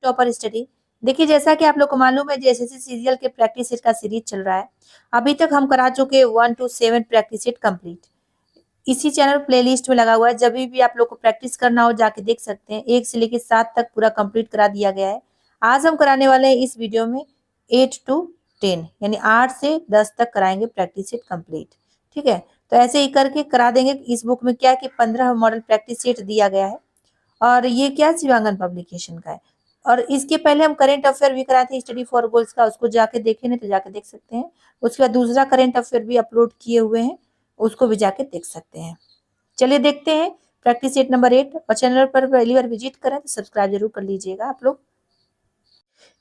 Topper study. देखिए जैसा कि आप लोग को मालूम है एसएससी सीरियल के प्रैक्टिस सेट का सीरीज चल रहा है। अभी तक हम करा चुके 1 to 7 प्रैक्टिस सेट कंप्लीट। इसी चैनल प्लेलिस्ट में लगा हुआ है, जब भी आप लोग को प्रैक्टिस करना हो जाके देख सकते हैं। 1 से लेकर 7 तक पूरा कंप्लीट करा दिया गया है। आज हम कराने वाले हैं इस वीडियो में 8 to 10 यानी 8 से 10 तक कराएंगे प्रैक्टिस सेट कंप्लीट। ठीक है, तो ऐसे ही करके करा देंगे। इस बुक में क्या है कि 15 मॉडल प्रैक्टिस सेट दिया गया है और ये क्या शिवांगन पब्लिकेशन का है। और इसके पहले हम करेंट अफेयर भी कराए थे स्टडी फॉर गोल्स का, उसको जाके देखे नहीं तो जाके देख सकते हैं। उसके बाद दूसरा करेंट अफेयर भी अपलोड किए हुए हैं, उसको भी जाके देख सकते हैं। चलिए देखते हैं प्रैक्टिस सेट नंबर 8। और चैनल पर पहली बार विजिट करें तो सब्सक्राइब जरूर कर लीजिएगा आप लोग।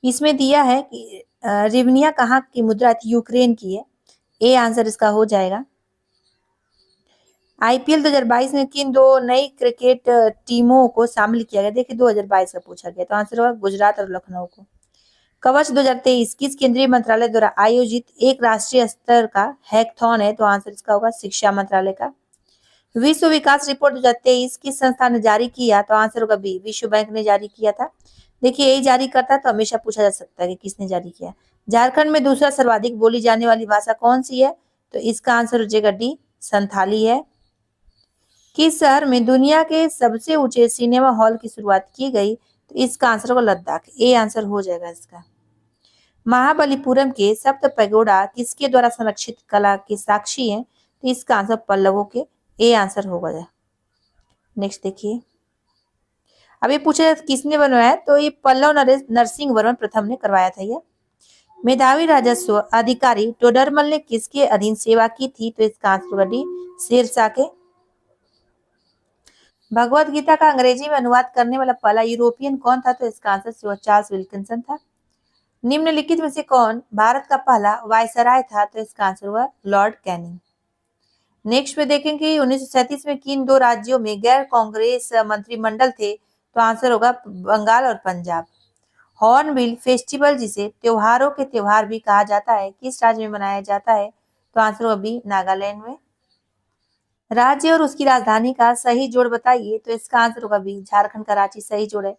इसमें दिया है कि रिवनिया कहाँ की मुद्रा थी, यूक्रेन की है। ए आंसर इसका हो जाएगा। आईपीएल 2022 में किन दो नई क्रिकेट टीमों को शामिल किया गया? देखिए 2022 का पूछा गया, तो आंसर होगा गुजरात और लखनऊ को। कवच 2023 किस केंद्रीय मंत्रालय द्वारा आयोजित एक राष्ट्रीय स्तर का हैकथॉन है? तो आंसर इसका होगा शिक्षा मंत्रालय का। विश्व विकास रिपोर्ट 2023 किस संस्था ने जारी किया? तो आंसर होगा बी, विश्व बैंक ने जारी किया था। देखिए यही जारी करता है तो हमेशा पूछा जा सकता है कि किसने जारी किया। झारखंड में दूसरा सर्वाधिक बोली जाने वाली भाषा कौन सी है? तो इसका आंसर हो जाएगा डी, संथाली है। किस शहर में दुनिया के सबसे ऊंचे सिनेमा हॉल की शुरुआत की गई? तो इसका आंसर होगा लद्दाख। ए आंसर हो जाएगा इसका। महाबलीपुरम के सप्त पैगोडा किसके द्वारा संरक्षित कला के साक्षी हैं? तो इसका आंसर पल्लवों के। ए आंसर होगा। नेक्स्ट देखिए, अब ये पूछा किसने बनवाया, तो ये पल्लव नरेश नरसिंह वर्मन प्रथम ने करवाया था। ये मेधावी राजस्व अधिकारी टोडरमल ने किसके अधीन सेवा की थी? तो इसका आंसर होगा डी, शेरशाह के। भगवत गीता का अंग्रेजी में अनुवाद करने वाला पहला यूरोपियन कौन था? तो इसका आंसर चार्ल्स विल्किंसन था। निम्नलिखित में से कौन भारत का पहला वायसराय था? तो इसका आंसर हुआ लॉर्ड कैनिंग। नेक्स्ट पे देखेंगे 1937 में किन दो राज्यों में गैर कांग्रेस मंत्रिमंडल थे? तो आंसर होगा बंगाल और पंजाब। हॉर्नबिल फेस्टिवल जिसे त्योहारों के त्योहार भी कहा जाता है किस राज्य में मनाया जाता है? तो आंसर होगा बी, नागालैंड में। राज्य और उसकी राजधानी का सही जोड़ बताइए? तो इसका आंसर होगा बी, झारखंड का रांची सही जोड़ है।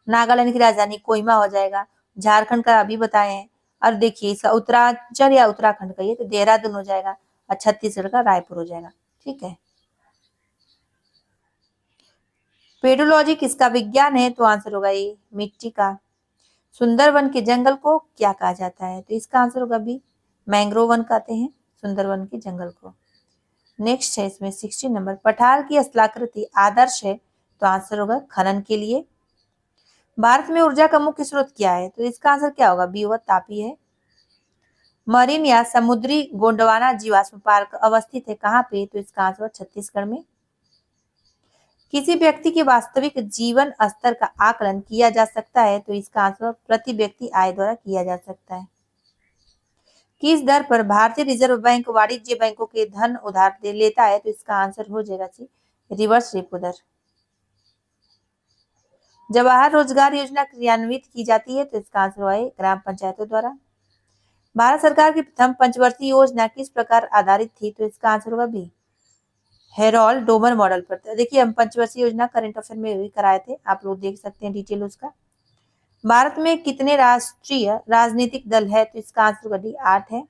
नागालैंड की राजधानी कोहिमा हो जाएगा। झारखंड का अभी बताए हैं। और देखिए इसका उत्तरांचल या उत्तराखंड का ये तो देहरादून हो जाएगा और छत्तीसगढ़ का रायपुर हो जाएगा। ठीक है, पेडोलॉजी किसका विज्ञान है? तो आंसर होगा ये, मिट्टी का। सुंदरवन के जंगल को क्या कहा जाता है? तो इसका आंसर होगा बी, मैंग्रोव वन कहते हैं सुंदरवन के जंगल को। नेक्स्ट है इसमें 16 नंबर, पठार की स्थलाकृति आदर्श है? तो आंसर होगा खनन के लिए। भारत में ऊर्जा का मुख्य स्रोत क्या है? तो इसका आंसर क्या होगा? बी, वह तापी है। मरीन या समुद्री गोंडवाना जीवाश्म पार्क अवस्थित है कहाँ पे? तो इसका आंसर छत्तीसगढ़ में। किसी व्यक्ति के वास्तविक जीवन स्तर का आकलन किया जा सकता है? तो इसका आंसर प्रति व्यक्ति आय द्वारा किया जा सकता है। किस दर पर भारतीय रिजर्व बैंक वाणिज्य बैंकों के धन उधार दे लेता है? तो इसका आंसर हो जाएगा सी, रिवर्स रेपो दर। जवाहर रोजगार योजना क्रियान्वित की जाती है? तो इसका आंसर है ग्राम पंचायतों द्वारा। भारत सरकार की प्रथम पंचवर्षीय योजना किस प्रकार आधारित थी? तो इसका आंसर होगा बी, हेरोल्ड डोमर मॉडल पर। देखिए हम पंचवर्षीय योजना करंट अफेयर में भी कराए थे, आप लोग देख सकते हैं डिटेल उसका। भारत में कितने राष्ट्रीय राजनीतिक दल है? तो इसका आंसर होगा डी, 8 है।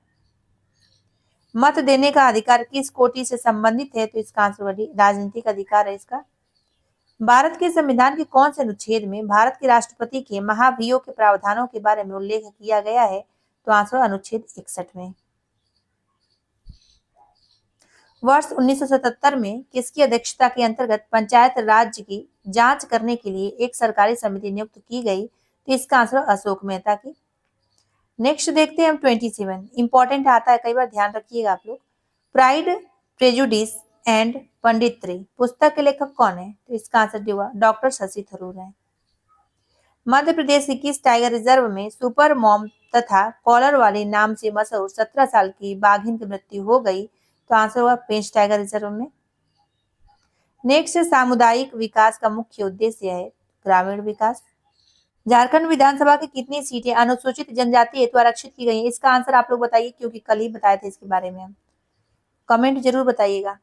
मत देने का अधिकार किस कोटि से संबंधित है? तो इसका आंसर होगा डी, राजनीतिक अधिकार है इसका। भारत के संविधान के कौन से अनुच्छेद में भारत के राष्ट्रपति के महाभियोग के प्रावधानों के बारे में उल्लेख किया गया है? तो आंसर अनुच्छेद 61 में। वर्ष 1977 में किसकी अध्यक्षता के अंतर्गत पंचायत राज की जांच करने के लिए एक सरकारी समिति नियुक्त की गई? तो इसका आंसर अशोक मेहता की। नेक्स्ट देखते हैं हम 27, इंपॉर्टेंट आता है कई बार, ध्यान रखिएगा आप लोग। प्राइड, प्रेजुडिस एंड पंडित्री पुस्तक के लेखक कौन है? तो इसका आंसर होगा डॉक्टर शशि थरूर है। मध्य प्रदेश के किस टाइगर रिजर्व में सुपर मॉम तथा कॉलर वाले नाम से मशहूर 17 साल की बाघिन की मृत्यु हो गई? तो आंसर होगा पेंच टाइगर रिजर्व में। नेक्स्ट, सामुदायिक विकास का मुख्य उद्देश्य है ग्रामीण विकास। झारखंड विधानसभा की कितनी सीटें अनुसूचित जनजाति हेतु आरक्षित की गई है? इसका आंसर आप लोग बताइए, क्योंकि कल ही बताए थे इसके बारे में हम। कमेंट जरूर बताइएगा।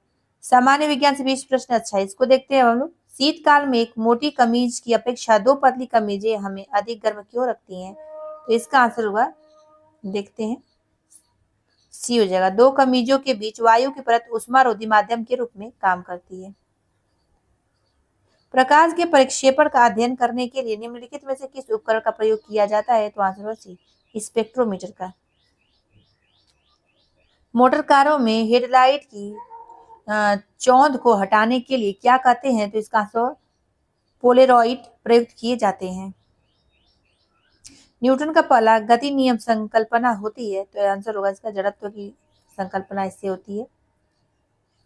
सामान्य विज्ञान से 20 प्रश्न, अच्छा है, इसको देखते हैं हम लोग। शीतकाल में एक मोटी कमीज की अपेक्षा दो पतली कमीजें हमें अधिक गर्म क्यों रखती हैं? तो इसका आंसर होगा, देखते हैं, सी हो जाएगा। दो कमीजों के बीच वायु की परत उष्मारोधी माध्यम के रूप में काम करती है। प्रकाश के परिक्षेपण का अध्ययन करने के लिए निम्नलिखित में से किस उपकरण का प्रयोग किया जाता है? तो आंसर होगा सी, स्पेक्ट्रोमीटर का। मोटर कारों में हेडलाइट की चौंध को हटाने के लिए क्या कहते हैं? तो इसका आंसर पोलेरॉइड प्रयुक्त किए जाते हैं। न्यूटन का पहला गति नियम संकल्पना होती है? तो आंसर होगा इसका जड़त्व की संकल्पना इससे होती है।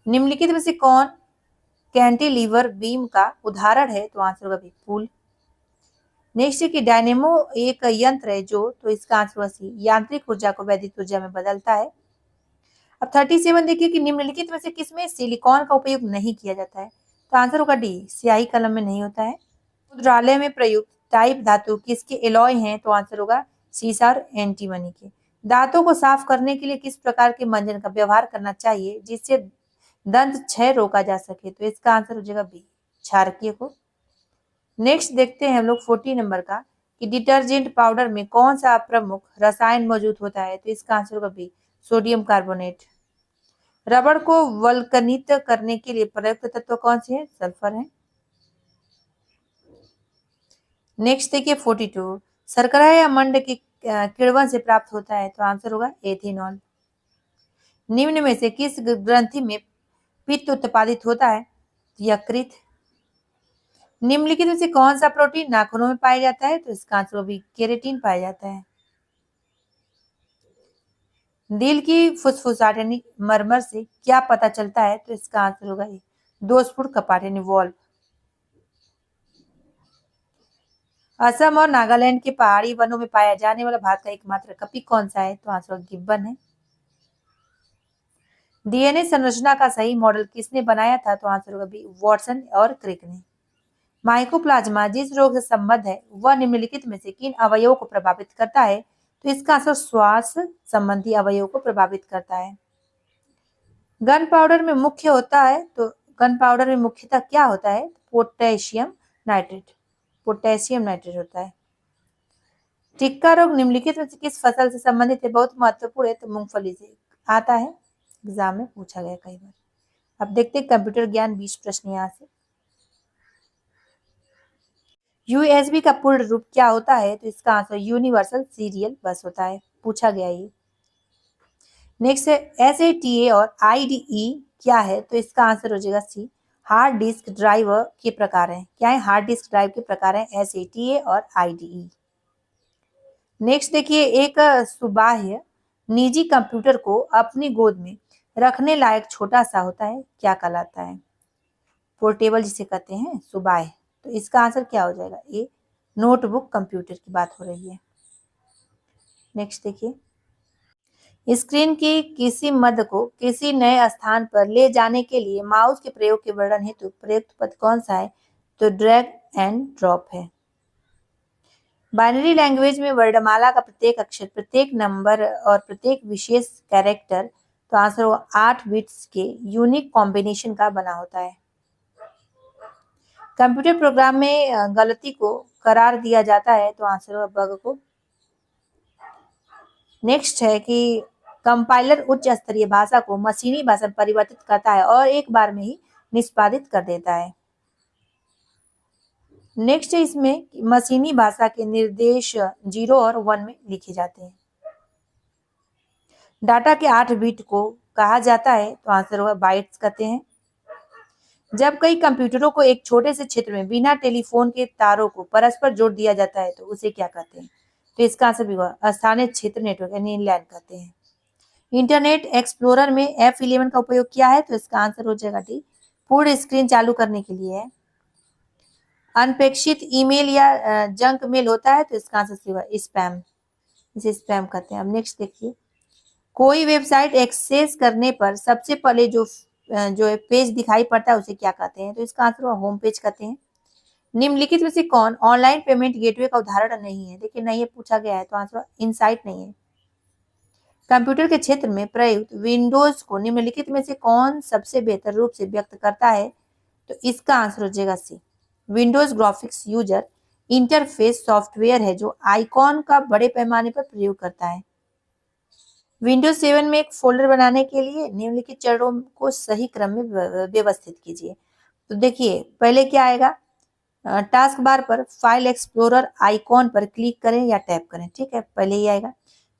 निम्नलिखित में से कौन कैंटिलीवर बीम का उदाहरण है? तो आंसर होगा बी, पुल। नेक्स्ट है कि डायनेमो एक यंत्र है जो, तो इसका आंसर होगा सी, यांत्रिक ऊर्जा को वैद्युत ऊर्जा में बदलता है। अब 37 देखिए कि निम्नलिखित में से किसमें सिलिकॉन का उपयोग नहीं किया जाता है? तो आंसर होगा डी, स्याही कलम में नहीं होता है। मुद्रालय में प्रयुक्त टाइप धातु किसके एलॉय हैं? तो आंसर होगा सीसा और एंटीमनी के। दांतों को साफ करने के लिए किस प्रकार के मंजन का व्यवहार करना चाहिए जिससे दंत क्षय रोका जा सके? तो इसका आंसर हो जाएगा बी, क्षारकीय को। नेक्स्ट देखते हैं हम लोग 40 नंबर का कि डिटर्जेंट पाउडर में कौन सा प्रमुख रसायन मौजूद होता है? तो इसका आंसर होगा बी, सोडियम कार्बोनेट। रबड़ को वल्कनित करने के लिए प्रयुक्त तत्व कौन से हैं? सल्फर है। नेक्स्ट देखिए 42, शर्करा या मंड के किण्वन से प्राप्त होता है? तो आंसर होगा एथेनॉल। निम्न में से किस ग्रंथि में पित्त उत्पादित होता है? यकृत। निम्नलिखित में से कौन सा प्रोटीन नाखूनों में पाया जाता है? तो इसका आंसर भी केराटिन पाया जाता है। दिल की फुसफुसाहट यानी मरमर से क्या पता चलता है? तो इसका आंसर होगा ये, दोषपूर्ण कपाट यानी वॉल्व। असम और नागालैंड के पहाड़ी वनों में पाया जाने वाला भारत का एकमात्र कपी कौन सा है? तो आंसर गिब्बन है। डीएनए संरचना का सही मॉडल किसने बनाया था? तो आंसर होगा बी, वॉटसन और क्रिक ने। माइकोप्लाज्मा जिस रोग से संबद्ध है वह निम्नलिखित में से किन अवयवों को प्रभावित करता है? तो इसका आंसर श्वास संबंधी अवयवों को प्रभावित करता है। गन पाउडर में मुख्य होता है, तो गन पाउडर में मुख्यतः क्या होता है? पोटेशियम नाइट्रेट, पोटेशियम नाइट्रेट होता है। टिक्का रोग निम्नलिखित में से किस फसल से संबंधित है? बहुत महत्वपूर्ण है, तो मूंगफली से आता है, एग्जाम में पूछा गया कई बार। अब देखते हैं कंप्यूटर ज्ञान 20 प्रश्न यहाँ से। यूएसबी का पूर्ण रूप क्या होता है? तो इसका आंसर यूनिवर्सल सीरियल बस होता है, पूछा गया ये। नेक्स्ट है एसएटीए और आईडीई क्या है? तो इसका आंसर हो जाएगा सी, हार्ड डिस्क ड्राइव के प्रकार हैं। क्या है? हार्ड डिस्क ड्राइव के प्रकार हैं एसएटीए और आईडीई। नेक्स्ट देखिए, एक सुबाह्य निजी कंप्यूटर को अपनी गोद में रखने लायक छोटा सा होता है, क्या कहलाता है? पोर्टेबल जिसे कहते हैं, सुबाह्य। तो इसका आंसर क्या हो जाएगा? ए, नोटबुक कंप्यूटर की बात हो रही है। नेक्स्ट देखिए, स्क्रीन की किसी मध्य को किसी नए स्थान पर ले जाने के लिए माउस के प्रयोग के वर्णन हेतु प्रयुक्त पद कौन सा है? तो ड्रैग एंड ड्रॉप है। बाइनरी लैंग्वेज में वर्णमाला का प्रत्येक अक्षर, प्रत्येक नंबर और प्रत्येक विशेष कैरेक्टर, तो आंसर होगा 8 बिट्स के यूनिक कॉम्बिनेशन का बना होता है। कंप्यूटर प्रोग्राम में गलती को करार दिया जाता है, तो आंसर होगा बग को। नेक्स्ट है कि कंपाइलर उच्च स्तरीय भाषा को मशीनी भाषा में परिवर्तित करता है और एक बार में ही निष्पादित कर देता है। नेक्स्ट है इसमें मशीनी भाषा के निर्देश 0 और 1 में लिखे जाते हैं। डाटा के 8 बिट को कहा जाता है, तो आंसर होगा बाइट्स कहते हैं। जब कई कंप्यूटरों को एक छोटे से क्षेत्र में बिना टेलीफोन के तारों को परस्पर जोड़ दिया जाता है, तो उसे क्या कहते हैं? तो इसका आंसर भी होगा स्थानीय क्षेत्र नेटवर्क यानी लैन कहते हैं। इंटरनेट एक्सप्लोरर में F11 का उपयोग किया है, तो इसका आंसर हो जाएगा डी, पूर्ण स्क्रीन चालू करने के लिए है। अनपेक्षित ईमेल या जंक मेल होता है, तो इसका आंसर होगा स्पैम, इसे स्पैम कहते हैं। अब नेक्स्ट देखिए, कोई वेबसाइट एक्सेस करने पर सबसे पहले जो पेज दिखाई पड़ता है उसे क्या कहते हैं? तो इसका आंसर होगा होम पेज कहते हैं। निम्नलिखित में से कौन ऑनलाइन पेमेंट गेटवे का उदाहरण नहीं है? देखिए नहीं, ये पूछा गया है, तो आंसर इनसाइट नहीं है। कंप्यूटर के क्षेत्र में प्रयुक्त विंडोज को निम्नलिखित में से कौन सबसे बेहतर रूप से व्यक्त करता है? तो इसका आंसर हो जाएगा C. Windows graphics user interface software है जो आइकॉन का बड़े पैमाने पर प्रयोग करता है। विंडोज 7 में एक फोल्डर बनाने के लिए निम्नलिखित चरणों को सही क्रम में व्यवस्थित कीजिए। तो देखिए पहले क्या आएगा, टास्क बार पर फाइल एक्सप्लोरर आइकॉन पर क्लिक करें या टैप करें, ठीक है, पहले ही आएगा।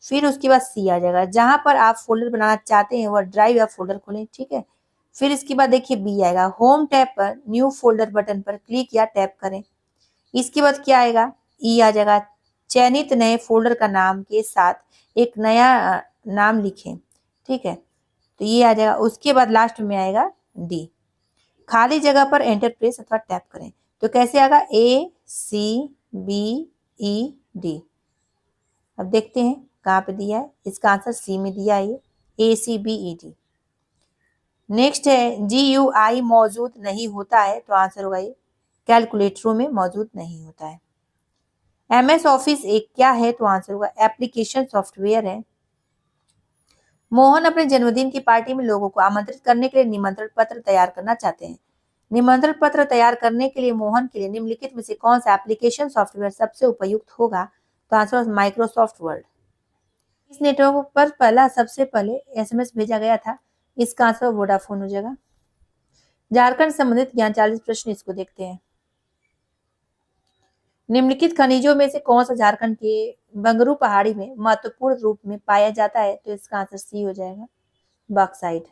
फिर उसके बाद सी आ जाएगा, जहां पर आप फोल्डर बनाना चाहते हैं वह ड्राइव या फोल्डर खोलें, ठीक है। फिर इसके बाद देखिए बी आएगा, होम टैब पर न्यू फोल्डर बटन पर क्लिक या टैप करें। इसके बाद क्या आएगा, ई आ जाएगा, चयनित नए फोल्डर का नाम के साथ एक नया नाम लिखें, ठीक है, तो ये आ जाएगा। उसके बाद लास्ट में आएगा डी, खाली जगह पर एंटर प्रेस अथवा टैप करें। तो कैसे आएगा, ए सी बी ई डी। अब देखते हैं कहाँ पे दिया है, इसका आंसर सी में दिया है, A C B E D. Next है जी यू आई मौजूद नहीं होता है, तो आंसर होगा ये कैलकुलेटरों में मौजूद नहीं होता है। MS ऑफिस एक क्या है, तो आंसर होगा एप्लीकेशन सॉफ्टवेयर है। मोहन अपने जन्मदिन की पार्टी में लोगों को आमंत्रित करने के लिए निमंत्रण पत्र तैयार करना चाहते हैं। निमंत्रण पत्र तैयार करने के लिए मोहन के लिए निम्नलिखित में से कौन सा एप्लीकेशन सॉफ्टवेयर सबसे उपयुक्त होगा, तो आंसर माइक्रोसॉफ्ट वर्ड। इस नेटवर्क पर सबसे पहले SMS भेजा गया था, इसका आंसर वोडाफोन हो जाएगा। झारखंड संबंधित ज्ञान 40 प्रश्न, इसको देखते हैं। निम्नलिखित खनिजों में से कौन सा झारखंड के बंगरू पहाड़ी में महत्वपूर्ण रूप में पाया जाता है, तो इसका आंसर सी हो जाएगा, बॉक्साइट।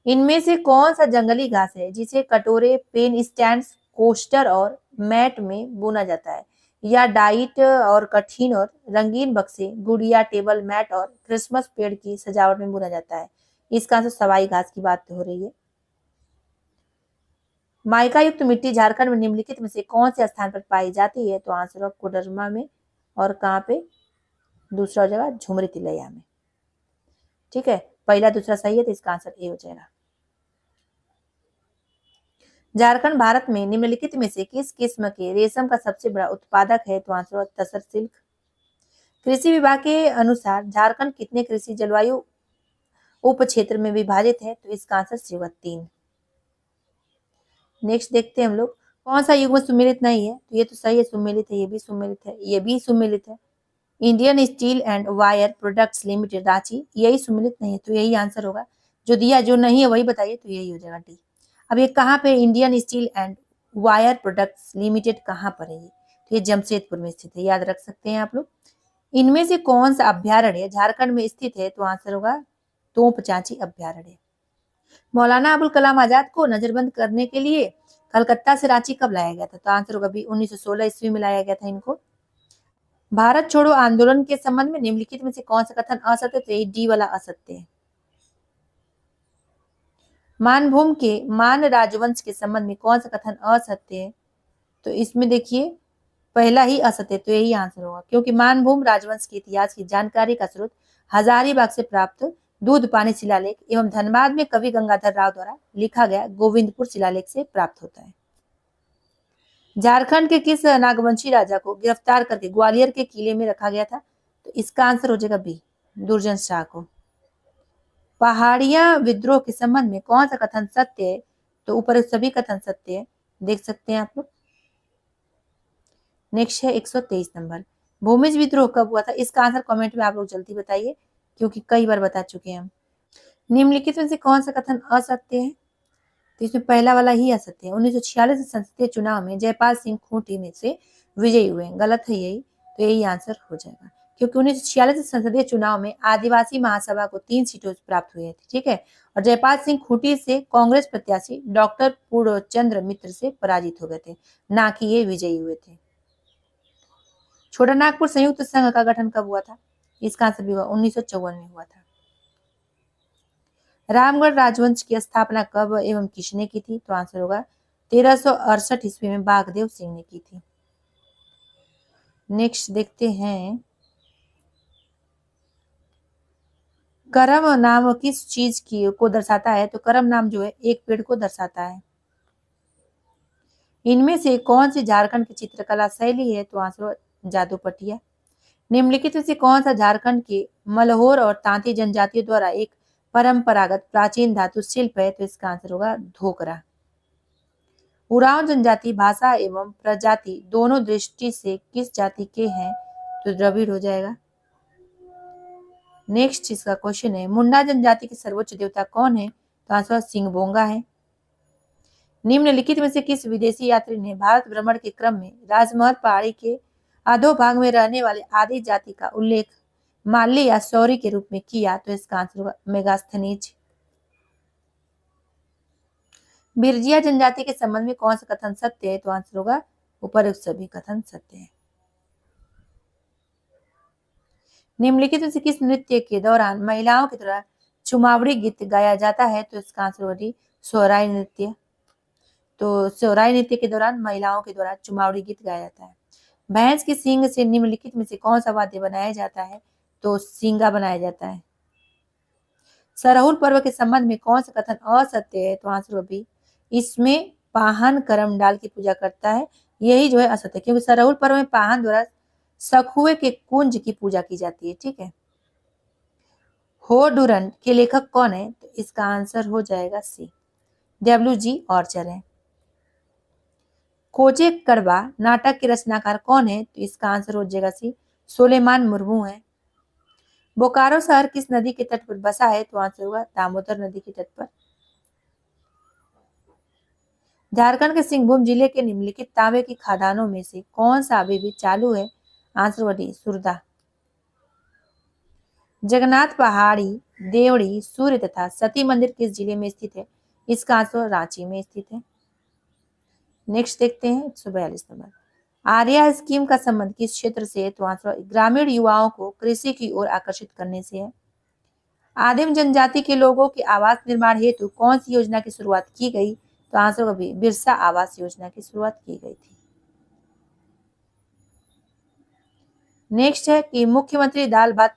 इनमें से कौन सा जंगली घास है जिसे कटोरे, पेन स्टैंड्स, कोस्टर और मैट में बुना जाता है, या डाइट और कठिन और रंगीन बक्से, गुड़िया, टेबल मैट और क्रिसमस पेड़ की सजावट में बुना जाता है। इसका आंसर सवाई घास की बात हो रही है। माइका युक्त मिट्टी झारखंड में निम्नलिखित में से कौन से स्थान पर पाई जाती है, तो आंसर कोडरमा में, और कहाँ पे, दूसरा जगह झुमरी तिलैया में, ठीक है, पहला दूसरा सही है, तो इसका आंसर ए हो जाएगा। झारखंड भारत में निम्नलिखित में से किस किस्म के रेशम का सबसे बड़ा उत्पादक है, तो आंसर तसर सिल्क। कृषि विभाग के अनुसार झारखंड कितने कृषि जलवायु उप क्षेत्र में विभाजित है, तो इसका आंसर सी होगा 3। नेक्स्ट देखते हैं हम लोग, कौन सा युग्म सुमेलित नहीं है, तो ये तो सही है, सुमेलित है, ये भी सुमेलित है, ये भी सुमेलित है। Indian steel and wire products limited Ranchi, यही सुमेलित नहीं है, तो यही आंसर होगा। जो दिया जो नहीं है वही बताइए, तो यही हो जाएगा डी। अब ये कहाँ पे Indian steel and wire products limited कहाँ पर है, तो ये जमशेदपुर में स्थित है, याद रख सकते हैं आप लोग। इनमें से कौन सा अभ्यारण्य झारखंड में स्थित है, तो आंसर होगा तोपचांची अभ्यारण्य। मौलाना अबुल कलाम आजाद को नजरबंद करने के लिए कलकत्ता से रांची कब लाया गया था, तो आंसर होगा भी 1916 ईस्वी में लाया गया था इनको। भारत छोड़ो आंदोलन के संबंध में निम्नलिखित में से कौन सा कथन असत्य, तो ये डी वाला असत्य है। मानभूम के मान राजवंश के संबंध में कौन सा कथन असत्य है, तो इसमें देखिए पहला ही असत्य, तो यही आंसर होगा, क्योंकि मानभूम राजवंश के इतिहास की जानकारी का स्रोत हजारीबाग से प्राप्त दूध पानी शिलालेख एवं धनबाद में कवि गंगाधर राव द्वारा लिखा गया गोविंदपुर शिलालेख से प्राप्त होता है। झारखंड के किस नागवंशी राजा को गिरफ्तार करके ग्वालियर के किले में रखा गया था, तो इसका आंसर हो जाएगा बी, दुर्जन शाह को। पहाड़िया विद्रोह के संबंध में कौन सा कथन सत्य है, तो ऊपर सभी कथन सत्य है, देख सकते हैं आप लोग। नेक्स्ट है 123 नंबर, भूमिज विद्रोह कब हुआ था, इसका आंसर कमेंट में आप लोग जल्दी बताइए, क्योंकि कई बार बता चुके हैं हम। निम्नलिखित में से कौन सा कथन असत्य है, तो इसमें पहला वाला ही असत्य है। 1946 संसदीय चुनाव में जयपाल सिंह खूंटी में से विजयी हुए, गलत है यही, तो यही आंसर हो जाएगा, क्योंकि 1946 संसदीय चुनाव में आदिवासी महासभा को 3 सीटों प्राप्त हुए थे, ठीक है, और जयपाल सिंह खूंटी से कांग्रेस प्रत्याशी डॉक्टर पूर्णचंद्र मित्र से पराजित हो गए थे, ना कि ये विजयी हुए थे। छोटा नागपुर संयुक्त संघ का गठन कब हुआ था, इसका आंसर भी हुआ 1954 में हुआ था। रामगढ़ राजवंश की स्थापना कब एवं किसने की थी, तो आंसर होगा 1368 ईस्वी में बागदेव सिंह ने की थी। नेक्स्ट देखते हैं, करम नाम किस चीज की को दर्शाता है, तो करम नाम जो है एक पेड़ को दर्शाता है। इनमें से कौन सी झारखंड की चित्रकला शैली है, तो आंसर जादू पटिया। निम्नलिखित में से कौन सा झारखंड के मलहोर और तांती जनजातियों द्वारा एक परंपरागत प्राचीन धातु शिल्प है, तो इसका आंसर होगा धोकरा। उरांव जनजाति भाषा एवं प्रजाति दोनों दृष्टि से किस जाति के हैं, तो द्रविड़ हो जाएगा। नेक्स्ट इसका क्वेश्चन है, मुंडा जनजाति के सर्वोच्च देवता कौन है, तो आंसर सिंहभोंगा है। निम्नलिखित में से किस विदेशी यात्री ने भारत भ्रमण के क्रम में राजमहल पहाड़ी के अधोभाग में रहने वाले आदि जाति का उल्लेख माल्ली या सौरी के रूप में किया, तो इसका आंसर होगा मेगास्थनीज। बिरजिया जनजाति के संबंध में कौन सा कथन सत्य है, तो आंसर होगा उपरोक्त सभी कथन सत्य है। निम्नलिखित में से किस नृत्य के दौरान महिलाओं के द्वारा चुमावड़ी गीत गाया जाता है, तो इसका आंसर होगा सोहराई नृत्य। तो सोहराई नृत्य के दौरान महिलाओं के द्वारा चुमावड़ी गीत गाया जाता है। भैंस के सींग से निम्नलिखित में से कौन सा वाद्य बनाया जाता है, तो सींगा बनाया जाता है। सरहुल पर्व के संबंध में कौन सा कथन असत्य है, तो आंसर भी इसमें पाहन कर्म डाल की पूजा करता है, यही जो है असत्य, क्योंकि सरहुल पर्व में पाहन द्वारा सखुए के कुंज की पूजा की जाती है। ठीक है। होडुरन के लेखक कौन है, तो इसका आंसर हो जाएगा सी, डब्ल्यू.जी. ऑर्चर है। कोचे कड़वा नाटक के रचनाकार कौन है, तो इसका आंसर हो जाएगा सी, सुलेमान मुर्मू है। बोकारो शहर किस नदी के तट पर बसा है, तो आंसर होगा दामोदर नदी के तट पर। झारखंड के सिंहभूम जिले के निम्नलिखित तांबे की खदानों में से कौन सा अभी भी चालू है, आंसर वही सुरदा। जगन्नाथ पहाड़ी, देवड़ी, सूर्य तथा सती मंदिर किस जिले में स्थित है, इसका आंसर रांची में स्थित है। नेक्स्ट देखते हैं 142 नंबर, आर्या स्कीम का संबंध किस क्षेत्र से है, तो आंसर ग्रामीण युवाओं को कृषि की ओर आकर्षित करने से है। आदिम जनजाति के लोगों के आवास निर्माण हेतु कौन सी योजना की शुरुआत की गई, तो आंसर भी बिरसा आवास योजना की शुरुआत की गई थी। नेक्स्ट है कि मुख्यमंत्री दाल भात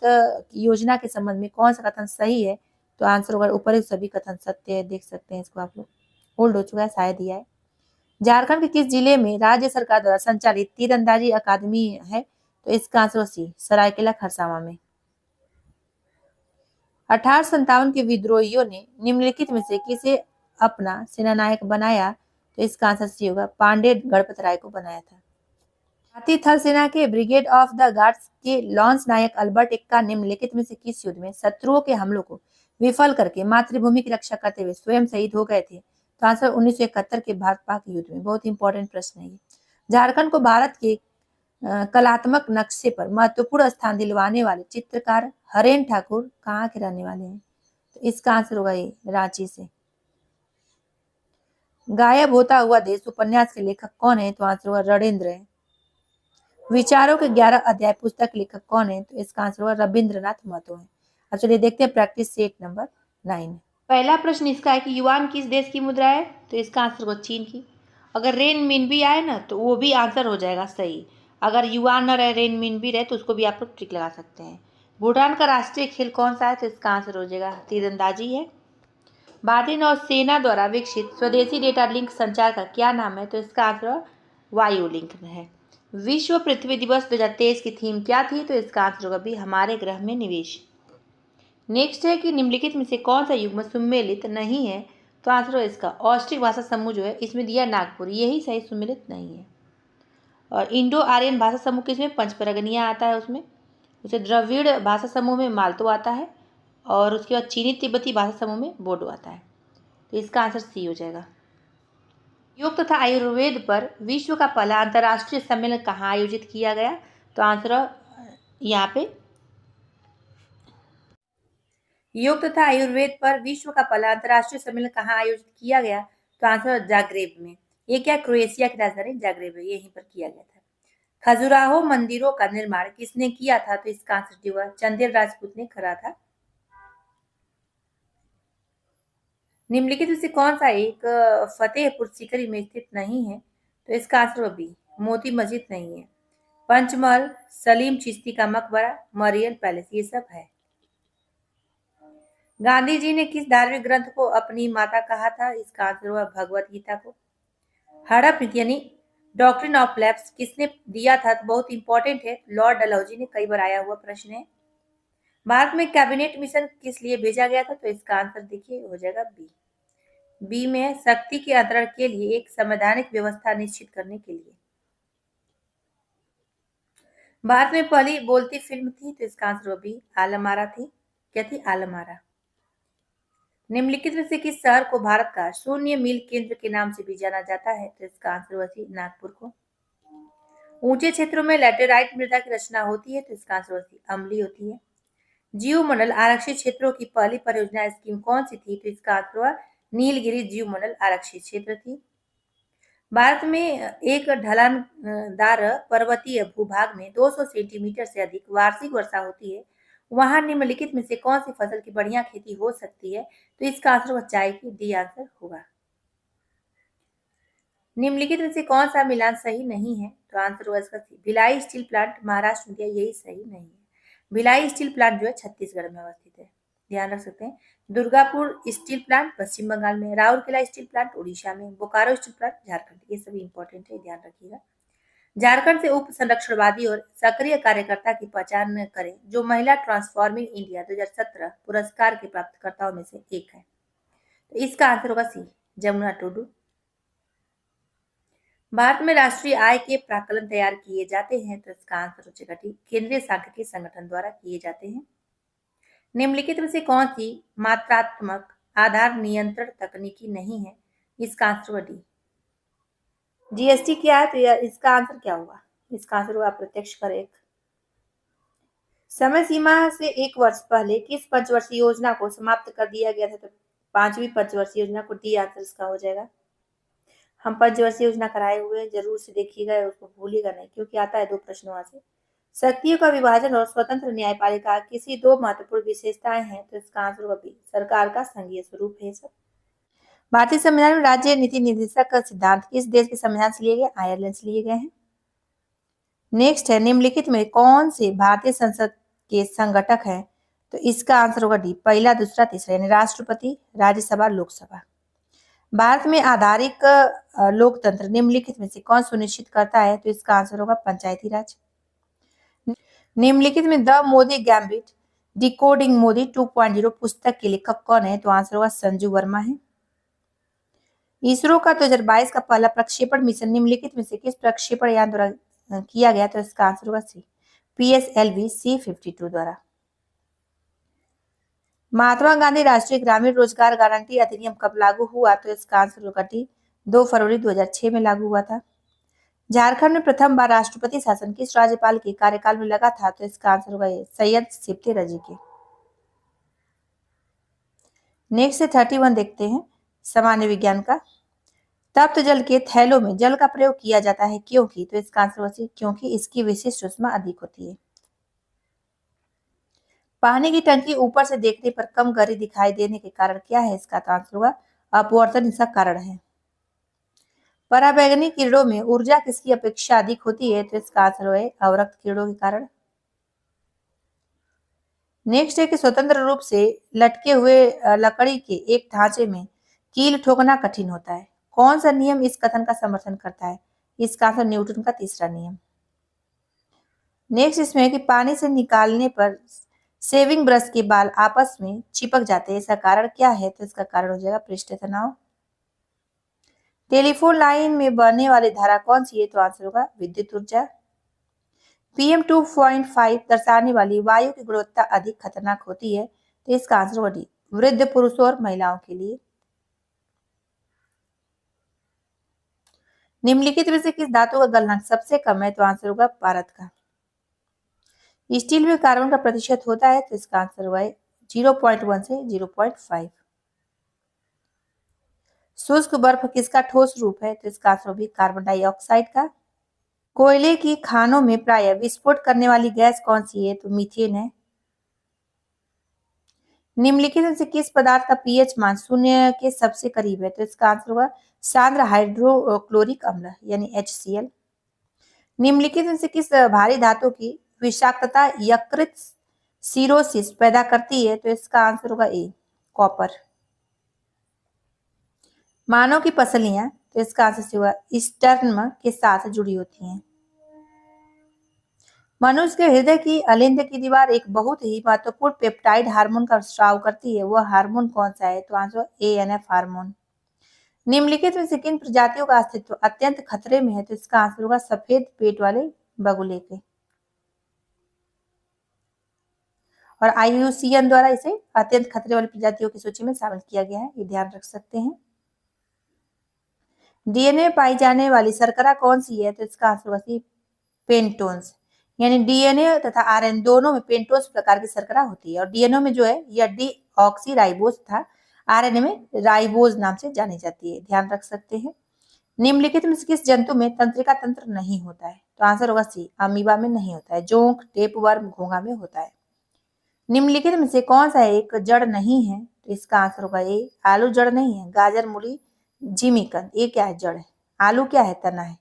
योजना के संबंध में कौन सा कथन सही है, तो आंसर होगा उपरोक्त सभी कथन सत्य है। देख सकते हैं इसको आप लोग, ओल्ड हो चुका है, शायद दिया है। झारखंड के किस जिले में राज्य सरकार द्वारा संचालित तीरंदाजी अकादमी है, तो इसका आंसर सी, सरायकेला खरसावां में। 1857 के विद्रोहियों ने निम्नलिखित में से किसे अपना सेनानायक बनाया, तो इसका आंसर सी होगा, पांडे गणपत राय को बनाया था। भारतीय थल सेना के ब्रिगेड ऑफ द गार्ड्स के लॉन्स नायक अल्बर्ट एक्का निम्नलिखित में से किस युद्ध में शत्रुओं के हमलों को विफल करके मातृभूमि की रक्षा करते हुए स्वयं शहीद हो गए थे, तो आंसर 1971 के भारत पाक युद्ध में। बहुत इंपॉर्टेंट प्रश्न है ये। झारखंड को भारत के कलात्मक नक्शे पर महत्वपूर्ण स्थान दिलवाने वाले चित्रकार हरेन ठाकुर कहाँ के रहने वाले हैं, तो इसका आंसर होगा ये रांची से। गायब होता हुआ देश उपन्यास के लेखक कौन है, तो आंसर होगा रणेंद्र है। विचारों के 11 अध्याय पुस्तक लेखक कौन है, तो इसका आंसर होगा रविंद्रनाथ महतो है। अब चलिए देखते हैं प्रैक्टिस सेट नंबर 9। पहला प्रश्न इसका है कि युआन किस देश की मुद्रा है, तो इसका आंसर होगा चीन की। अगर रेन मिन भी आए ना, तो वो भी आंसर हो जाएगा सही। अगर युआन न रहे, रेन मिन भी रहे, तो उसको भी आप लोग टिक लगा सकते हैं। भूटान का राष्ट्रीय खेल कौन सा है, तो इसका आंसर हो जाएगा तीरंदाजी है। भारतीय नौसेना द्वारा विकसित स्वदेशी डेटा लिंक संचार का क्या नाम है, तो इसका आंसर वायु लिंक है। विश्व पृथ्वी दिवस 2023 की थीम क्या थी, तो इसका आंसर होगा भी हमारे ग्रह में निवेश। नेक्स्ट है कि निम्नलिखित में से कौन सा युग्म सुमेलित नहीं है, तो आंसर होगा इसका ऑस्ट्रिक भाषा समूह जो है इसमें दिया नागपुर, यही सही सुमेलित नहीं है। और इंडो आर्यन भाषा समूह किसमें पंचपरगनिया आता है, उसमें उसे द्रविड़ भाषा समूह में मालतो आता है, और उसके बाद चीनी तिब्बती भाषा समूह में बोडो आता है, तो इसका आंसर सी हो जाएगा। योग तथा आयुर्वेद पर विश्व का पहला अंतर्राष्ट्रीय सम्मेलन कहाँ आयोजित किया गया, तो आंसर यहाँ पे योग तथा आयुर्वेद पर विश्व का पहला अंतर्राष्ट्रीय सम्मेलन कहाँ आयोजित किया गया, तो आंसर जाग्रेब में। ये क्या क्रोएशिया की राजधानी जाग्रेब है, यहीं पर किया गया था। खजुराहो मंदिरों का निर्माण किसने किया था, तो इसका आंसर हुआ चंदेल राजपूत ने करा था। निम्नलिखित में से कौन सा एक फतेहपुर सीकरी में स्थित नहीं है, तो इसका आंसर बी मोती मस्जिद नहीं है। पंचमहल, सलीम चिश्ती का मकबरा, मरियन पैलेस, ये सब है। गांधी जी ने किस धार्मिक ग्रंथ को अपनी माता कहा था, इसका आंसर हुआ भगवत गीता को। हड़प नीति यानी डॉक्ट्रिन ऑफ लैप्स किसने दिया था, तो बहुत इंपॉर्टेंट है, लॉर्ड डलहौजी ने, कई बार आया हुआ प्रश्न है। भारत में कैबिनेट मिशन किस लिए भेजा गया था? तो इसका आंसर देखिए हो जाएगा बी। बी में है शक्ति के अंतरण के लिए एक संवैधानिक व्यवस्था निश्चित करने के लिए। भारत में पहली बोलती फिल्म थी तो इसका आंसर बी आलम आरा थी। क्या थी? आलम आरा। निम्नलिखित में से किस शहर को भारत का शून्य मील केंद्र के नाम से भी जाना जाता है? तो इसका आंसर वही नागपुर को। ऊंचे क्षेत्रों में लैटेराइट मृदा की रचना होती है तो इसका आंसर वही अम्लीय होती है। जीवमंडल आरक्षित क्षेत्रों की पहली परियोजना स्कीम कौन सी थी? तो इसका आंसर हुआ नीलगिरी जीवमंडल आरक्षित क्षेत्र थी। भारत में एक ढलानदार पर्वतीय भूभाग में 200 सेंटीमीटर से अधिक वार्षिक वर्षा होती है। वहां निम्नलिखित में से कौन सी फसल की बढ़िया खेती हो सकती है? तो इसका आंसर वह चाय की डी आंसर होगा। निम्नलिखित में से कौन सा मिलान सही नहीं है? तो आंसर होगा इसका C. Bhilai steel plant Maharashtra India यही सही नहीं है। भिलाई स्टील प्लांट जो है छत्तीसगढ़ में अवस्थित है, ध्यान रख सकते हैं। दुर्गापुर स्टील प्लांट पश्चिम बंगाल में, राउरकेला स्टील प्लांट उड़ीसा में, बोकारो स्टील प्लांट झारखंड। ये सभी इंपॉर्टेंट है, ध्यान रखिएगा। झारखंड से उप संरक्षणवादी और सक्रिय कार्यकर्ता की पहचान करें जो महिला ट्रांसफॉर्मिंग इंडिया 2017 पुरस्कार के प्राप्तकर्ताओं में से एक है। तो इसका आंसर होगा सी जमुना टुडू। भारत में राष्ट्रीय आय के प्राकलन तैयार किए जाते हैं तो इसका आंसर हो जाएगा डी केंद्रीय सांख्यिकी संगठन द्वारा किए जाते हैं। निम्नलिखित में से कौन सी मात्रात्मक आधार नियंत्रण तकनीकी नहीं है? इसका आंसर होगा डी। जीएसटी क्या है? तो इसका आंसर क्या होगा? इसका आंसर होगा अप्रत्यक्ष कर एक। समय सीमा से 1 वर्ष पहले किस पंचवर्षीय योजना को समाप्त कर दिया गया था? तो 5वीं पंचवर्षीय योजना को। डी आंसर इसका हो जाएगा। हम पंचवर्षीय योजना कराए हुए हैं, जरूर से देखिएगा, उसको भूलिएगा नहीं क्योंकि आता है 2 प्रश्न वहां से। शक्तियों का विभाजन और स्वतंत्र न्यायपालिका किसी 2 महत्वपूर्ण विशेषताएं हैं तो इसका आंसर होगा बी सरकार का संघीय स्वरूप है सब। भारतीय संविधान में राज्य नीति निर्देशक का सिद्धांत किस देश के संविधान से लिए गए? आयरलैंड से लिए गए हैं। नेक्स्ट है निम्नलिखित में कौन से भारतीय संसद के संगठक हैं? तो इसका आंसर होगा डी पहला, दूसरा, तीसरा, यानी राष्ट्रपति, राज्यसभा, लोकसभा। भारत में आधारिक लोकतंत्र निम्नलिखित में से कौन सुनिश्चित करता है? तो इसका आंसर होगा पंचायती राज। निम्नलिखित में the Modi gambit decoding Modi 2.0 पुस्तक के लेखक कौन है? तो आंसर होगा संजू वर्मा है। इसरो का 2022 का पहला प्रक्षेपण मिशन निम्नलिखित में से किस प्रक्षेपण यान द्वारा किया गया? तो इसका आंसर होगा सी PSLV C-52 द्वारा। महात्मा गांधी राष्ट्रीय ग्रामीण रोजगार गारंटी अधिनियम कब लागू हुआ? तो इसका आंसर होगा डी 2 फरवरी 2006 में लागू हुआ था। झारखंड में प्रथम बार राष्ट्रपति शासन किस राज्यपाल के कार्यकाल में लगा था? तो इसका आंसर होगा ये सैयद सिप्ते रजी के। नेक्स्ट से 31 देखते हैं सामान्य विज्ञान का। तप्त जल के थैलों में जल का प्रयोग किया जाता है क्योंकि? तो इसका आंसर होगा क्योंकि इसकी विशिष्ट ऊष्मा अधिक होती है। पानी की टंकी ऊपर से देखने पर कम गहरी दिखाई देने के कारण क्या है? इसका तो आंसर होगा अपवर्तन इसका कारण है। पराबैंगनी किरणों में ऊर्जा किसकी अपेक्षा अधिक होती है? तो इसका आंसर है अवरक्त किरणों के कारण। नेक्स्ट है कि स्वतंत्र रूप से लटके हुए लकड़ी के एक ढांचे में कील ठोकना कठिन होता है। कौन सा नियम इस कथन का समर्थन करता है? इसका आंसर न्यूटन का तीसरा नियम। नेक्स्ट इसमें है कि पानी से निकालने पर शेविंग ब्रश के बाल आपस में चिपक जाते हैं, इसका कारण क्या है? तो इसका कारण हो जाएगा पृष्ठ तनाव। टेलीफोन लाइन में बहने वाली धारा कौन सी है? तो आंसर होगा विद्युत ऊर्जा। PM 2.5 दर्शाने वाली वायु की गुणवत्ता अधिक खतरनाक होती है तो इसका आंसर होगा डी वृद्ध पुरुषों और महिलाओं के लिए। निम्नलिखित में से किस धातु का गलनांक सबसे कम है? तो आंसर होगा पारद का। स्टील में कार्बन का प्रतिशत होता है तो इसका आंसर हुआ 0.1 से 0.5। शुष्क बर्फ किसका ठोस रूप है? तो इसका आंसर भी कार्बन डाइऑक्साइड का। कोयले की खानों में प्राय विस्फोट करने वाली गैस कौन सी है? तो मीथेन है। निम्नलिखित में से किस पदार्थ का पीएच मान शून्य के सबसे करीब है? तो इसका आंसर होगा सांद्र हाइड्रोक्लोरिक अम्ल यानी HCl। निम्नलिखित में से किस भारी धातु की विषाक्तता यकृत सिरोसिस पैदा करती है? तो इसका आंसर होगा ए कॉपर। मानव की पसलियां तो इसका आंसर होगा स्टर्नम के साथ जुड़ी होती हैं। मनुष्य के हृदय की अलिंद की दीवार एक बहुत ही महत्वपूर्ण पेप्टाइड हार्मोन का स्राव करती है। वह हार्मोन कौन सा है? तो आंसर एएनएफ हार्मोन। निम्नलिखित में से किन प्रजातियों का अस्तित्व अत्यंत खतरे में है? तो इसका आंसर होगा सफेद पेट वाले बगुले के। और IUCN द्वारा इसे अत्यंत खतरे वाली प्रजातियों की सूची में शामिल किया गया है, ये ध्यान रख सकते हैं। डीएनए में पाई जाने वाली शर्करा कौन सी है? तो इसका आंसर होगा पेंटोन्स। यानी डीएनए तथा आरएनए दोनों में पेंटोस प्रकार की शर्करा होती है। और डीएनए में जो है यह डीऑक्सीराइबोज था, आरएनए में राइबोज नाम से जानी जाती है, ध्यान रख सकते हैं। निम्नलिखित में से किस जंतु में तंत्रिका तंत्र नहीं होता है? तो आंसर होगा सी, अमीबा में नहीं होता है। जोंक, टेपवर्म, घोंघा में होता है। निम्नलिखित में से कौन सा एक जड़ नहीं है? तो इसका आंसर होगा ए, आलू जड़ नहीं है। गाजर, मूली, जिमीकंद, ये क्या है? जड़ है। आलू क्या है? तना है।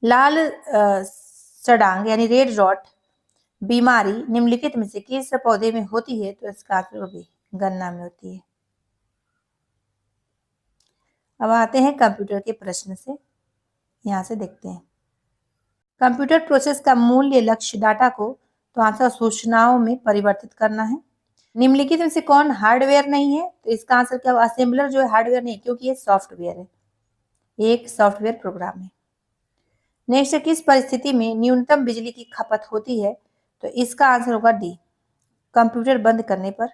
लाल सड़ांग यानी रेड रॉट बीमारी निम्नलिखित में से किस पौधे में होती है? तो इसका आंसर भी गन्ना में होती है। अब आते हैं कंप्यूटर के प्रश्न से, यहाँ से देखते हैं। कंप्यूटर प्रोसेस का मूल्य लक्ष्य डाटा को तो आंसर सूचनाओं में परिवर्तित करना है। निम्नलिखित में से कौन हार्डवेयर नहीं है? तो इसका आंसर क्या होगा? असेंबलर जो है हार्डवेयर नहीं, क्योंकि ये सॉफ्टवेयर है, एक सॉफ्टवेयर प्रोग्राम है। नेक्स्ट, किस परिस्थिति में न्यूनतम बिजली की खपत होती है? तो इसका आंसर होगा डी, कंप्यूटर बंद करने पर।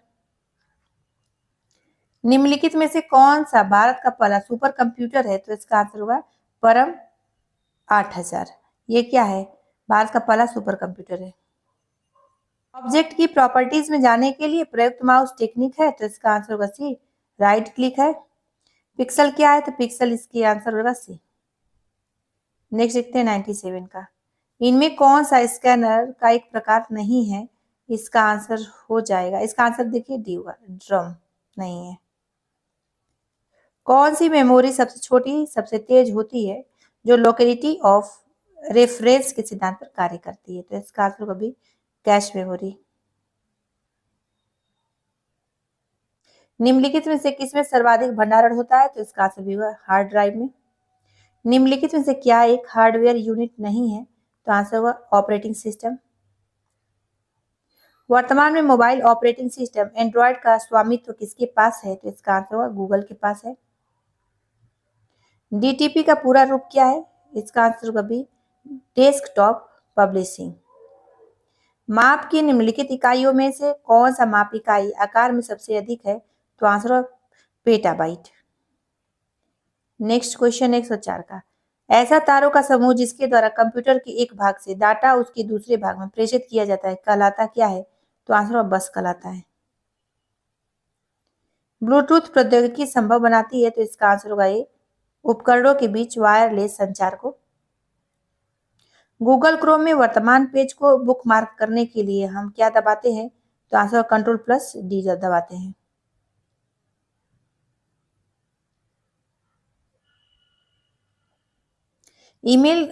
निम्नलिखित में से कौन सा भारत का पहला सुपर कंप्यूटर है? तो इसका आंसर होगा परम 8000। ये क्या है? भारत का पहला सुपर कंप्यूटर है। ऑब्जेक्ट की प्रॉपर्टीज में जाने के लिए प्रयुक्त माउस टेक्निक है? तो इसका आंसर होगा सी, राइट क्लिक है। पिक्सल क्या है? तो पिक्सल इसकी आंसर होगा सी। नेक्स्ट देखते हैं 97 का। इनमें कौन सा स्कैनर का एक प्रकार नहीं है? इसका आंसर हो जाएगा, इसका आंसर देखिए डी होगा, ड्रम नहीं है। कौन सी मेमोरी सबसे छोटी सबसे तेज होती है, जो लोकेलिटी ऑफ रेफरेंस के सिद्धांत पर कार्य करती है? तो इसका आंसर होगा भी कैश मेमोरी। निम्नलिखित में से किसमें सर्वाधिक भंडारण होता है? तो इसका आंसर भी होगा हार्ड ड्राइव में। निम्नलिखित में से क्या एक हार्डवेयर यूनिट नहीं है? तो आंसर होगा ऑपरेटिंग सिस्टम। वर्तमान में मोबाइल ऑपरेटिंग सिस्टम एंड्रॉयड का स्वामित्व किसके पास है? तो इसका आंसर होगा गूगल के पास है। डीटीपी का पूरा रूप क्या है? इसका आंसर होगा बी, डेस्कटॉप पब्लिशिंग। माप की निम्नलिखित इकाइयों में से कौन सा माप इकाई आकार में सबसे अधिक है? तो आंसर होगा पेटाबाइट। नेक्स्ट क्वेश्चन 104 का। ऐसा तारों का समूह जिसके द्वारा कंप्यूटर के एक भाग से डाटा उसके दूसरे भाग में प्रेषित किया जाता है कहलाता क्या है? तो आंसर बस कहलाता है। ब्लूटूथ प्रौद्योगिकी संभव बनाती है? तो इसका आंसर होगा ए, उपकरणों के बीच वायरलेस संचार को। गूगल क्रोम में वर्तमान पेज को बुकमार्क करने के लिए हम क्या दबाते हैं? तो आंसर Ctrl+D दबाते हैं। ईमेल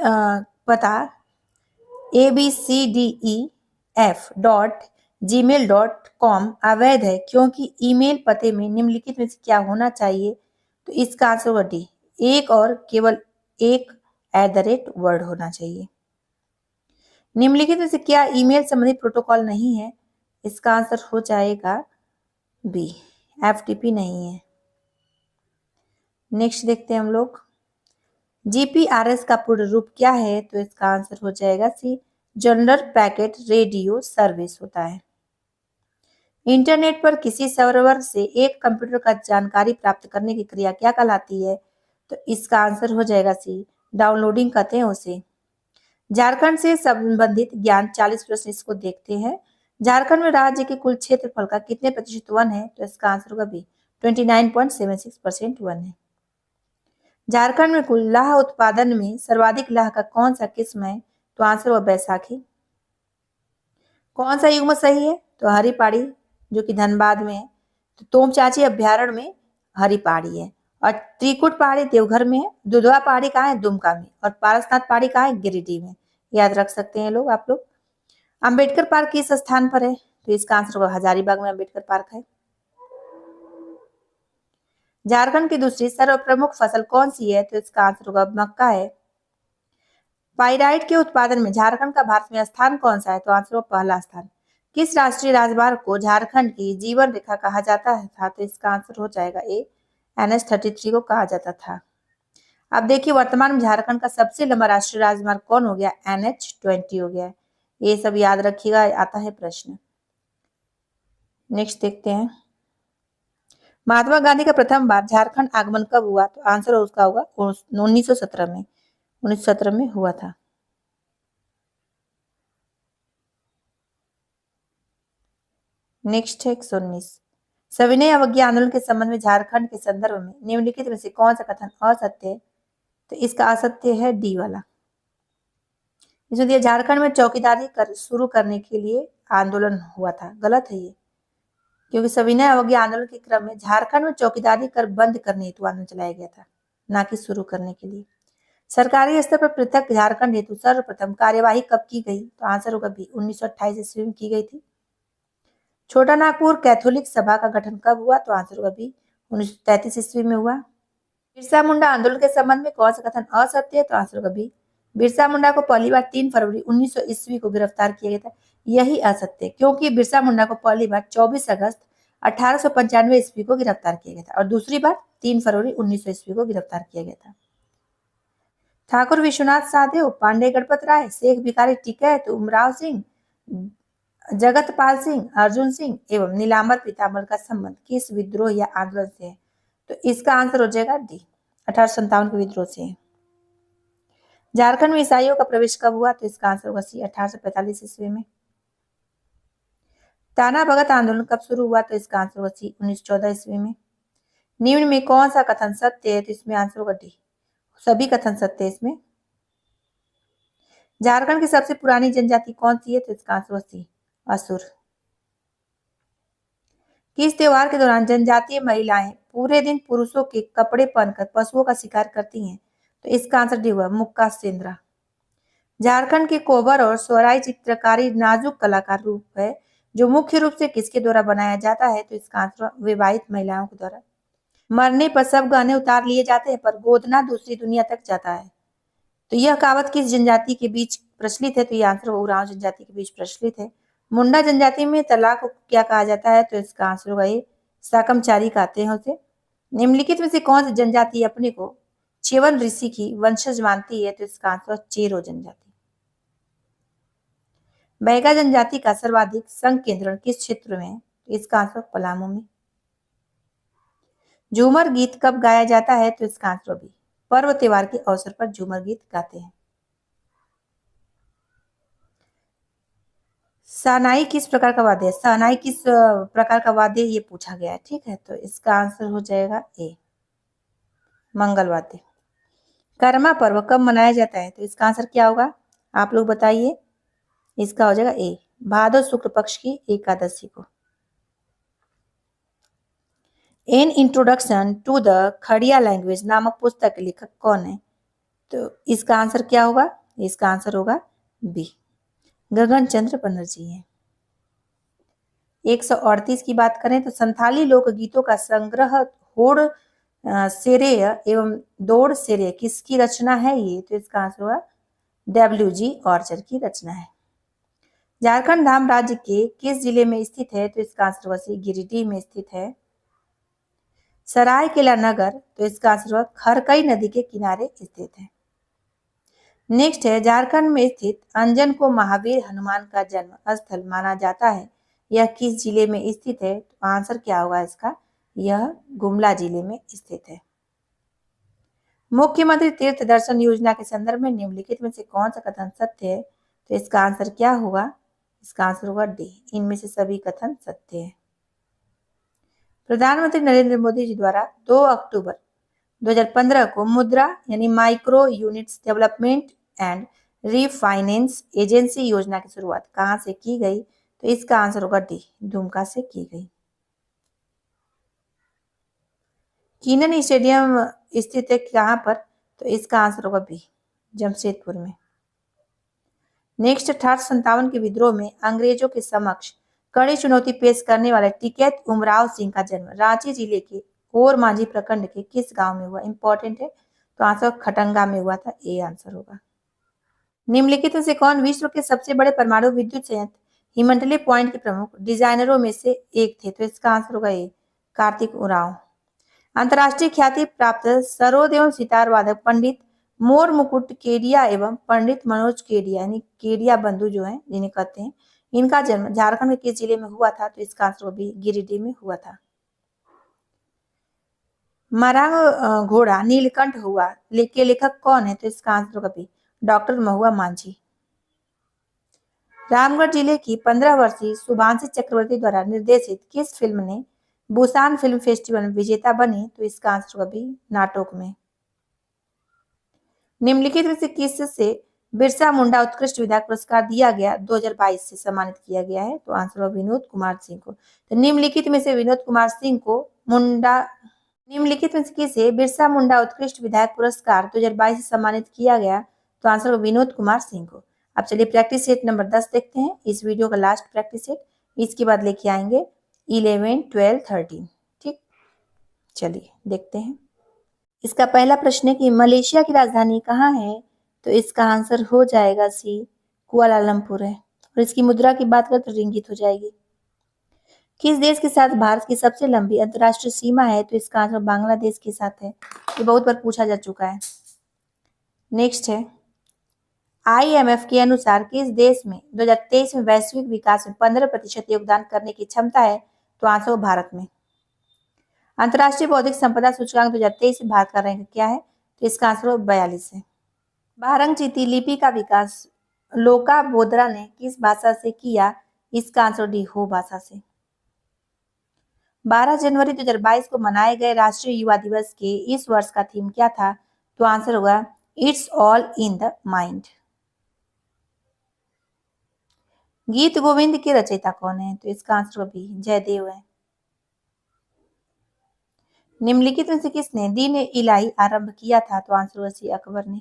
पता abcdef.gmail.com अवैध है क्योंकि ईमेल पते में निम्नलिखित में से क्या होना चाहिए? तो इसका आंसर होगा डी, एक और केवल एक @ वर्ड होना चाहिए। निम्नलिखित में से क्या ईमेल संबंधी प्रोटोकॉल नहीं है? इसका आंसर हो जाएगा बी, FTP नहीं है। नेक्स्ट देखते हैं हम लोग, GPRS का पूर्ण रूप क्या है? तो इसका आंसर हो जाएगा सी, जनरल पैकेट रेडियो सर्विस होता है। इंटरनेट पर किसी सर्वर से एक कंप्यूटर का जानकारी प्राप्त करने की क्रिया क्या कहलाती है? तो इसका आंसर हो जाएगा सी, डाउनलोडिंग कहते हैं उसे। झारखंड से संबंधित ज्ञान 40 प्रश्न, इसको देखते हैं। झारखंड में राज्य के कुल क्षेत्रफल का कितने प्रतिशत वन है? तो इसका आंसर होगा बी, 29.76% वन है। झारखंड में कुल लाह उत्पादन में सर्वाधिक लाह का कौन सा किस्म है? तो आंसर होगा बैसाखी। कौन सा युग्म सही है? तो हरी पहाड़ी जो कि धनबाद में है। तो तोमचाची अभ्यारण्य में हरी पहाड़ी है। और त्रिकुट पहाड़ी देवघर में है। दुधवा पहाड़ी कहाँ है? दुमका में। और पारसनाथ पहाड़ी कहाँ है? गिरिडीह में। याद रख सकते हैं लोग आप लोग। अंबेडकर पार्क किस स्थान पर है? तो इसका आंसर होगा हजारीबाग में अंबेडकर पार्क है। झारखंड की दूसरी सर्व प्रमुख फसल कौन सी है? तो इसका आंसर होगा मक्का है। पाइराइट के उत्पादन में झारखंड का भारत में स्थान कौन सा है? तो आंसर होगा पहला स्थान। किस राष्ट्रीय राजमार्ग को झारखंड की जीवन रेखा कहा जाता था? तो इसका आंसर हो जाएगा ए, NH-33 को कहा जाता था। अब देखिए वर्तमान में झारखंड का सबसे लंबा राष्ट्रीय राजमार्ग कौन हो गया? NH-20 हो गया है। ये सब याद रखिएगा, आता है प्रश्न। नेक्स्ट देखते हैं, महात्मा गांधी का प्रथम बार झारखंड आगमन कब हुआ? तो आंसर उसका होगा 1917 में। 1917 में हुआ था। नेक्स्ट है 119, सविनय अवज्ञा आंदोलन के संबंध में झारखंड के संदर्भ में निम्नलिखित में से कौन सा कथन असत्य है? तो इसका असत्य है डी वाला। इसमें दिया झारखंड में चौकीदारी शुरू करने के लिए आंदोलन हुआ था, गलत है ये, क्योंकि सविनय अवज्ञा आंदोलन के क्रम में झारखंड में चौकीदारी कर बंद करने हेतु आंदोलन चलाया गया था, ना कि शुरू करने के लिए। सरकारी स्तर पर पृथक झारखंड हेतु सर्वप्रथम कार्यवाही कब की गई? तो आंसर होगा बी, 1928 ईस्वी में की गई थी। छोटा नागपुर कैथोलिक सभा का गठन कब हुआ? तो आंसर होगा बी, 1933 ईस्वी में हुआ। बिरसा मुंडा आंदोलन के संबंध में कौन सा कथन असत्य है? तो आंसर होगा बी, बिरसा मुंडा को पहली बार 3 फरवरी 1900 ईस्वी को गिरफ्तार किया गया था। यही असत्य, क्योंकि बिरसा मुंडा को पहली बार 24 अगस्त 1895 ईस्वी को गिरफ्तार किया गया था और दूसरी बार 3 फरवरी 1900 ईस्वी को गिरफ्तार किया गया था। ठाकुर विश्वनाथ साहदेव, पांडे गणपत राय, शेख भिखारी टिकैत, उमराव सिंह, जगतपाल सिंह, अर्जुन सिंह एवं नीलांबर पीताम्बर का संबंध किस विद्रोह या आंदोलन से है? तो इसका आंसर हो जाएगा डी, 1857 के विद्रोह से है। झारखंड में ईसाइयों का प्रवेश कब हुआ? तो इसका आंसर होगा सी, 1845 ईस्वी में। ताना भगत आंदोलन कब शुरू हुआ? तो इसका आंसर होगा सी, 1914 ईस्वी में। निम्न में कौन सा कथन सत्य है? तो इसमें आंसर होगा डी, सभी कथन सत्य है इसमें। झारखंड की सबसे पुरानी जनजाति कौन सी है? तो इसका आंसर होगा सी, असुर। किस त्योहार के दौरान जनजातीय महिलाएं पूरे दिन पुरुषों के कपड़े पहनकर पशुओं का शिकार करती हैं? तो इसका आंसर डी हुआ, मुक्का सेंद्रा। झारखंड के कोबर और सोहराई चित्रकारी नाजुक कलाकार रूप है जो मुख्य रूप से किसके द्वारा बनाया जाता है? तो इसका आंसर विवाहित महिलाओं के द्वारा। मरने पर सब गहने उतार लिए जाते हैं पर गोदना दूसरी दुनिया तक जाता है। तो यह कहावत किस जनजाति के बीच प्रचलित है? तो यह आंसर उरांव जनजाति के बीच प्रचलित है। मुंडा जनजाति में तलाक को क्या कहा जाता है? तो इसका आंसर होगा ये, साकमचारी कहते हैं उसे। निम्नलिखित में से कौन सी जनजाति अपने को च्यवन ऋषि की वंशज मानती है? तो इसका आंसर चेरो जनजाति। बैगा जनजाति का सर्वाधिक संकेंद्रण किस क्षेत्र में है? तो इसका आंसर पलामू में। झूमर गीत कब गाया जाता है? तो इसका आंसर भी पर्व त्योहार के अवसर पर झूमर गीत गाते हैं। शहनाई किस प्रकार का वाद्य है? शहनाई किस प्रकार का वाद्य ये पूछा गया है, ठीक है। तो इसका आंसर हो जाएगा ए, मंगल वाद्य। कर्मा पर्व कब मनाया जाता है? तो इसका आंसर क्या होगा, आप लोग बताइए। इसका हो जाएगा ए, भादो शुक्ल पक्ष की एकादशी को। An introduction to the Kharia language नामक पुस्तक के लेखक कौन है? तो इसका आंसर क्या होगा? इसका आंसर होगा बी, गगन चंद्र बनर्जी है। 138 की बात करें तो संथाली लोकगीतों का संग्रह होड़ सेरेय एवं दौड़ सेरेय किसकी रचना है ये? तो इसका आंसर होगा WG ऑर्चर की रचना है। झारखंड धाम राज्य के किस जिले में स्थित है? तो इसका आंसर होगा सी, गिरिडीह में स्थित है। सरायकेला नगर, तो इसका आंसर होगा खरकई नदी के किनारे स्थित है। नेक्स्ट है, झारखंड में स्थित अंजन को महावीर हनुमान का जन्म स्थल माना जाता है, यह किस जिले में स्थित है? तो आंसर क्या होगा इसका, यह गुमला जिले में स्थित है। मुख्यमंत्री तीर्थ दर्शन योजना के संदर्भ में निम्नलिखित में से कौन सा कथन सत्य है? तो इसका आंसर क्या होगा, इसका आंसर होगा डी, इनमें से सभी कथन सत्य है। प्रधानमंत्री नरेंद्र मोदी जी द्वारा 2 अक्टूबर 2015 को मुद्रा यानी micro units development and refinance agency योजना की शुरुआत कहां से की गई? तो इसका आंसर होगा डी, दुमका से की गई। कीनन स्टेडियम स्थित है कहां पर? तो इसका आंसर होगा बी, जमशेदपुर में। नेक्स्ट, 1857 के विद्रोह में अंग्रेजों के समक्ष कड़ी चुनौती पेश करने वाले टिकैत उमराव सिंह का जन्म रांची जिले के और मांझी प्रखंड के किस गांव में हुआ? इंपॉर्टेंट है, तो आंसर खटंगा में हुआ था, ए आंसर होगा। निम्नलिखित में से कौन विश्व के सबसे बड़े परमाणु विद्युत संयंत्र हिमंटले पॉइंट के प्रमुख डिजाइनरों में से एक थे? तो इसका आंसर होगा ए, कार्तिक उरांव। अंतर्राष्ट्रीय ख्याति प्राप्त सरोद एवं सितार वादक पंडित मोर मुकुट केडिया एवं पंडित मनोज केडिया यानी केडिया बंधु जो है जिन्हें कहते हैं, इनका जन्म झारखंड के किस जिले में हुआ था? तो इसका आंसर भी गिरिडीह में हुआ था। मरांग घोड़ा नीलकंठ हुआ के लेखक कौन है? तो इसका आंसर होगा बी, डॉक्टर महुआ मांझी। रामगढ़ जिले की 15 वर्षीय शुभांशी चक्रवर्ती द्वारा निर्देशित किस फिल्म ने बुसान फिल्म फेस्टिवल में विजेता बनी? तो इसका आंसर होगा बी, नाटोक में। निम्नलिखित में से किससे बिरसा मुंडा उत्कृष्ट विधायक पुरस्कार दिया गया 2022 से सम्मानित किया गया है? तो आंसर होगा विनोद कुमार सिंह को। तो निम्नलिखित में से विनोद कुमार सिंह को निम्नलिखित में से किसे बिरसा मुंडा उत्कृष्ट विधायक पुरस्कार 2022 से सम्मानित किया गया? तो आंसर होगा विनोद कुमार सिंह को। अब चलिए प्रैक्टिस सेट नंबर 10 देखते हैं, इस वीडियो का लास्ट प्रैक्टिस सेट। इसके बाद लेके आएंगे 11, 12, 13। ठीक, चलिए देखते हैं। इसका पहला प्रश्न है कि मलेशिया की राजधानी कहाँ है? तो इसका आंसर हो जाएगा सी, कुआलालंपुर है। और इसकी मुद्रा की बात करें तो रिंगित हो जाएगी। किस देश के साथ भारत की सबसे लंबी अंतर्राष्ट्रीय सीमा है? तो इसका आंसर बांग्लादेश के साथ है। ये बहुत बार पूछा जा चुका है। नेक्स्ट है, IMF के अनुसार किस देश में 2023 में वैश्विक विकास में 15% योगदान करने की क्षमता है? तो आंसर भारत में। अंतर्राष्ट्रीय बौद्धिक संपदा सूचकांक 2023 में भारत का रैंक क्या है? तो इसका आंसर 42 है। भारंगचीती लिपि का विकास लोका बोदरा ने किस भाषा से किया? इसका आंसर डी, हो भाषा से। 12 जनवरी 2022 को मनाए गए राष्ट्रीय युवा दिवस के इस वर्ष का थीम क्या था? तो आंसर होगा it's all in the mind. गीत गोविंद के रचयिता कौन है? तो इसका आंसर भी जयदेव है। निम्नलिखित में से किसने दीन इलाही आरंभ किया था? तो आंसर होगा सी, अकबर ने।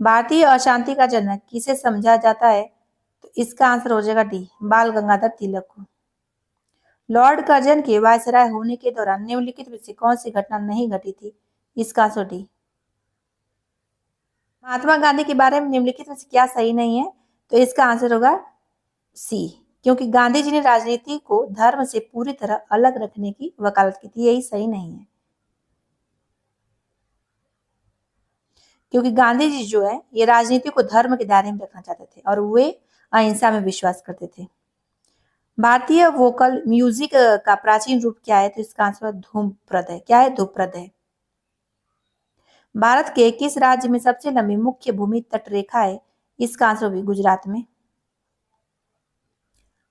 भारतीय अशांति का जनक किसे समझा जाता है? तो इसका आंसर हो जाएगा डी, बाल गंगाधर तिलक को। लॉर्ड कर्जन के वायसराय होने के दौरान निम्नलिखित में से कौन सी घटना नहीं घटी थी? इसका आंसर डी। महात्मा गांधी के बारे में निम्नलिखित में से क्या सही नहीं है? तो इसका आंसर होगा सी, क्योंकि गांधी जी ने राजनीति को धर्म से पूरी तरह अलग रखने की वकालत की थी, यही सही नहीं है। क्योंकि गांधी जी जो है ये राजनीति को धर्म के दायरे में रखना चाहते थे और वे अहिंसा में विश्वास करते थे। भारतीय वोकल म्यूजिक का प्राचीन रूप क्या है? तो इसका आंसर धूमप्रद है। क्या है? धूमप्रद है। भारत के किस राज्य में सबसे लंबी मुख्य भूमि तट रेखा है? इसका आंसर भी गुजरात में।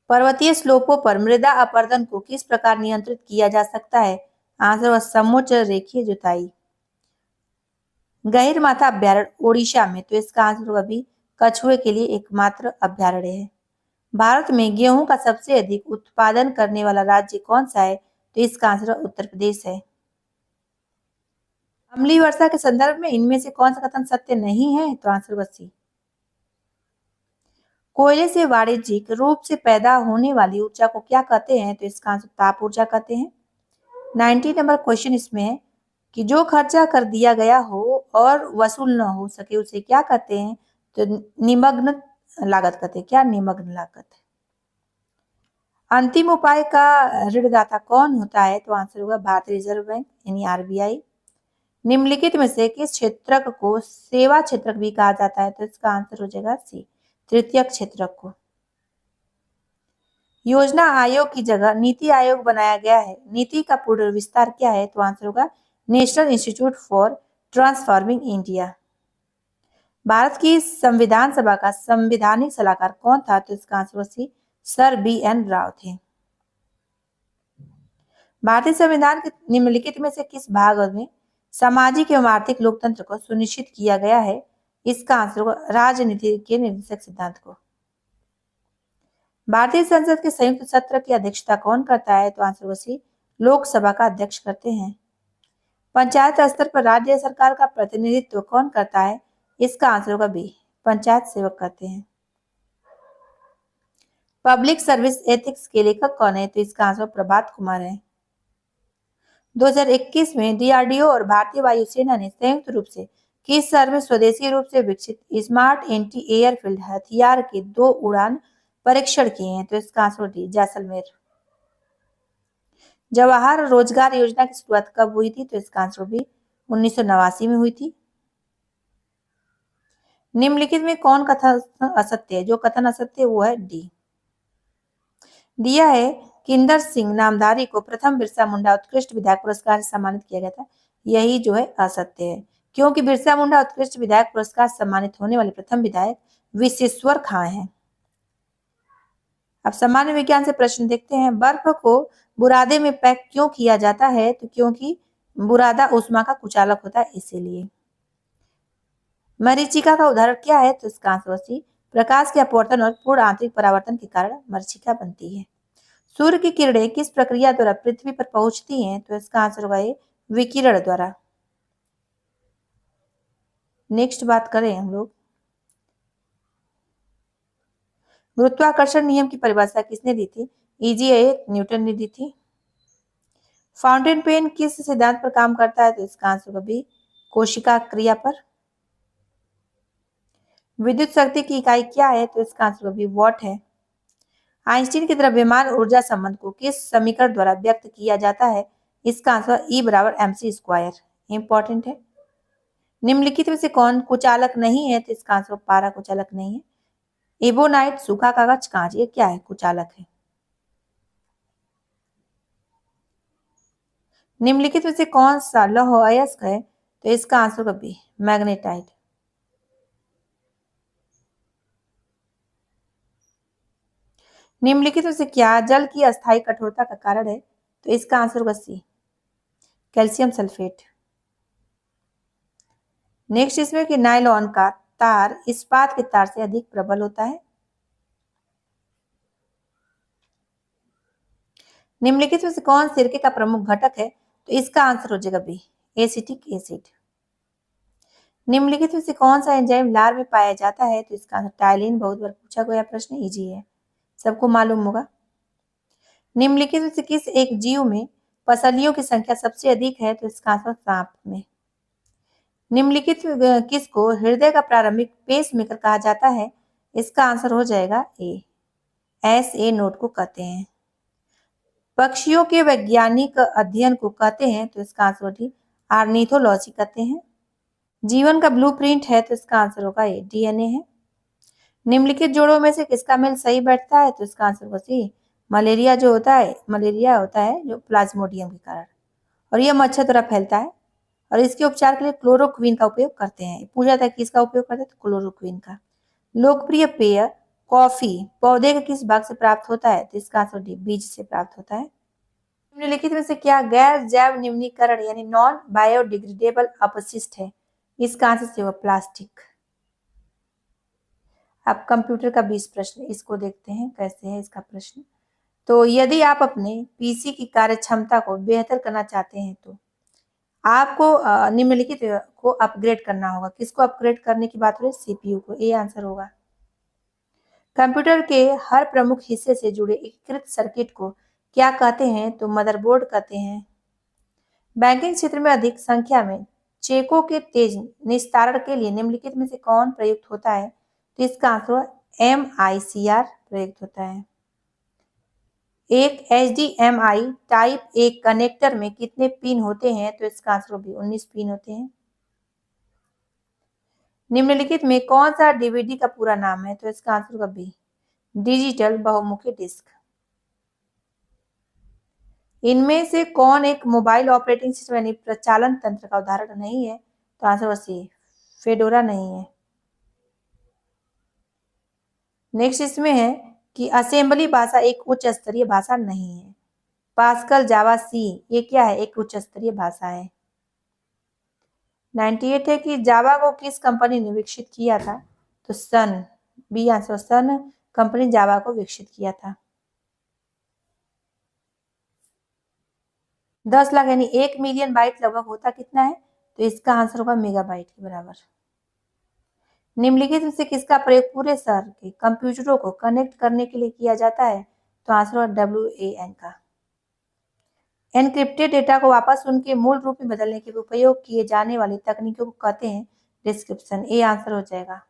पर्वतीय स्लोपों पर मृदा अपरदन को किस प्रकार नियंत्रित किया जा सकता है? आंसर व समोच्च रेखीय जुताई। गहिरमाथा अभ्यारण्य ओडिशा में, तो इसका आंसर होगा भी कछुए के लिए एकमात्र अभ्यारण्य है। भारत में गेहूं का सबसे अधिक उत्पादन करने वाला राज्य कौन सा है? तो इसका आंसर उत्तर प्रदेश है। अम्लीय वर्षा के संदर्भ में इनमें से कौन सा कथन सत्य नहीं है? तो आंसर होगा सी। कोयले से वाणिज्यिक रूप से पैदा होने वाली ऊर्जा को क्या कहते हैं? तो इसका आंसर ताप ऊर्जा कहते हैं। 90 नंबर क्वेश्चन इसमें है कि जो खर्चा कर दिया गया हो और वसूल न हो सके उसे क्या कहते हैं? तो निमग्न लागत कहते हैं। क्या? निमग्न लागत। अंतिम उपाय का ऋणदाता कौन होता है? तो आंसर होगा भारतीय रिजर्व बैंक यानी RBI। निम्नलिखित में से किस क्षेत्रक को सेवा क्षेत्रक भी कहा जाता है? तो इसका आंसर हो जाएगा सी, तृतीयक क्षेत्रक को। योजना आयोग की जगह नीति आयोग बनाया गया है, नीति का पूर्ण विस्तार क्या है? तो आंसर होगा national institute for transforming India. Bharat की संविधान सभा का संवैधानिक सलाहकार कौन था? तो इसका answer C, sir BN Rao थे। भारतीय संविधान के निम्नलिखित में से किस भाग में सामाजिक एवं आर्थिक लोकतंत्र को सुनिश्चित किया गया है? इसका आंसर होगा राजनीति के निर्देशक सिद्धांत को। भारतीय संसद के संयुक्त सत्र की अध्यक्षता कौन करता है? तो आंसर होगा सी, लोकसभा का अध्यक्ष करते हैं। पंचायत स्तर पर राज्य सरकार का प्रतिनिधित्व कौन करता है? इसका आंसर होगा बी, पंचायत सेवक करते हैं। पब्लिक सर्विस एथिक्स के लेखक कौन है? तो इसका आंसर प्रभात कुमार है। 2021 में DRDO और भारतीय वायुसेना ने संयुक्त रूप से किस शहर में स्वदेशी रूप से विकसित स्मार्ट एंटी एयरफील्ड हथियार के 2 उड़ान परीक्षण किए हैं? तो इसका आंसर डी जैसलमेर। जवाहर रोजगार योजना की शुरुआत कब हुई थी? तो इसका आंसर भी 1989 में हुई थी। निम्नलिखित में कौन कथन असत्य है? जो कथन असत्य है वो है डी। दिया है किंदर सिंह नामधारी को प्रथम बिरसा मुंडा उत्कृष्ट विधायक पुरस्कार से सम्मानित किया गया था। यही जो है असत्य है, क्योंकि बिरसा मुंडा उत्कृष्ट विधायक पुरस्कार से सम्मानित होने वाले प्रथम विधायक विशेश्वर खां हैं। अब सामान्य विज्ञान से प्रश्न देखते हैं। बर्फ को बुरादे में पैक क्यों किया जाता है? तो क्योंकि बुरादा ऊष्मा का कुचालक होता है, इसीलिए। मरीचिका का उदाहरण क्या है? तो इसका आंसर सी प्रकाश के अपवर्तन और पूर्ण आंतरिक परावर्तन के कारण मरीचिका बनती है। सूर्य की किरणें किस प्रक्रिया द्वारा पृथ्वी पर पहुंचती हैं? तो इसका आंसर होगा ये विकिरण द्वारा। नेक्स्ट बात करें हम लोग, गुरुत्वाकर्षण नियम की परिभाषा किसने दी थी? इजाक न्यूटन ने दी थी। फाउंटेन पेन किस सिद्धांत पर काम करता है? तो इसका आंसर होगा बी कोशिका क्रिया पर। विद्युत शक्ति की इकाई क्या है? तो इसका आंसर होगा बी वॉट है। आइंस्टीन के द्रव्यमान ऊर्जा संबंध को किस समीकरण द्वारा व्यक्त किया जाता है? इसका आंसर E बराबर mc²। इंपॉर्टेंट है। निम्नलिखित में से कौन कुचालक नहीं है? तो इसका आंसर पारा कुचालक नहीं है। एबोनाइट, सूखा कागज, कांच, ये क्या है? कुचालक है। निम्नलिखित में से कौन सा लौह अयस्क है? तो इसका आंसर होगा बी मैग्नेटाइट। निम्नलिखित में से क्या जल की अस्थायी कठोरता का कारण है? तो इसका आंसर होगा सी कैल्शियम सल्फेट। नेक्स्ट इसमें कि नायलॉन का तार इस्पात के तार से अधिक प्रबल होता है। निम्नलिखित में से कौन सिरके का प्रमुख घटक है? तो इसका आंसर हो जाएगा बी एसिटिक एसिड। निम्नलिखित में से कौन सा एंजाइम लार में पाया जाता है? तो इसका आंसर टाइलिन। बहुत बार पूछा गया प्रश्न, इजी है, सबको मालूम होगा। निम्नलिखित में से किस एक जीव में पसलियों की संख्या सबसे अधिक है? तो इसका आंसर सांप में। निम्नलिखित किसको हृदय का प्रारंभिक पेसमेकर कहा जाता है? इसका आंसर हो जाएगा ए SA नोड को कहते हैं। पक्षियों के वैज्ञानिक अध्ययन को कहते हैं? तो इसका आंसर डी ऑर्निथोलॉजी कहते हैं। जीवन का ब्लूप्रिंट है? तो इसका आंसर होगा ए DNA है। निम्नलिखित जोड़ों में से किसका मेल सही बैठता है? तो इसका आंसर होगा सी मलेरिया होता है जो प्लाज्मोडियम के कारण, और यह मच्छर द्वारा फैलता है, और इसके उपचार के लिए क्लोरोक्विन का उपयोग करते हैं। पूछा था किसका उपयोग करते हैं? तो क्लोरोक्विन का। लोकप्रिय पेय कॉफी पौधे के किस भाग से प्राप्त होता है? तो इसका आंसर डी बीज से प्राप्त होता है। निम्नलिखित में से क्या गैर जैव निम्नीकरण यानी नॉन बायोडिग्रेडेबल अपशिष्ट है? इसका आंसर से होगा प्लास्टिक। अब कंप्यूटर का 20 प्रश्न, इसको देखते हैं कैसे है इसका प्रश्न। तो यदि आप अपने पीसी की कार्य क्षमता को बेहतर करना चाहते हैं तो आपको निम्नलिखित को अपग्रेड करना होगा। किसको अपग्रेड करने की बात हो रही है? CPU को। ए आंसर होगा। कंप्यूटर के हर प्रमुख हिस्से से जुड़े एकीकृत सर्किट को क्या कहते हैं? तो मदरबोर्ड कहते हैं। बैंकिंग क्षेत्र में अधिक संख्या में चेकों के तेज निस्तारण के लिए निम्नलिखित में से कौन प्रयुक्त होता है? तो इसका आंसर MICR प्रयुक्त होता है। एक HDMI टाइप A कनेक्टर में कितने पिन होते हैं? तो इसका आंसर भी 19 पिन होते हैं। निम्नलिखित में कौन सा DVD का पूरा नाम है? तो इसका आंसर होगा बी डिजिटल बहुमुखी डिस्क। इनमें से कौन एक मोबाइल ऑपरेटिंग सिस्टम यानी प्रचालन तंत्र का उदाहरण नहीं है? तो आंसर होगा सी फेडोरा नहीं है। नेक्स्ट इसमें है कि असेंबली भाषा एक उच्च स्तरीय भाषा नहीं है। पास्कल, जावा, सी, ये क्या है? एक उच्च स्तरीय भाषा है। 98 है कि जावा को किस कंपनी ने विकसित किया था? तो सन, बी आंसर, सन कंपनी जावा को विकसित किया था। 10 लाख यानी 1 मिलियन बाइट लगभग होता कितना है? तो इसका आंसर होगा मेगाबाइट के बराबर। निम्नलिखित में से किसका प्रयोग पूरे शहर के कंप्यूटरों को कनेक्ट करने के लिए किया जाता है? तो आंसर होगा WAN का। एनक्रिप्टेड डेटा को वापस उनके मूल रूप में बदलने के लिए उपयोग किए जाने वाली तकनीकों को कहते हैं डिस्क्रिप्शन, ए आंसर हो जाएगा।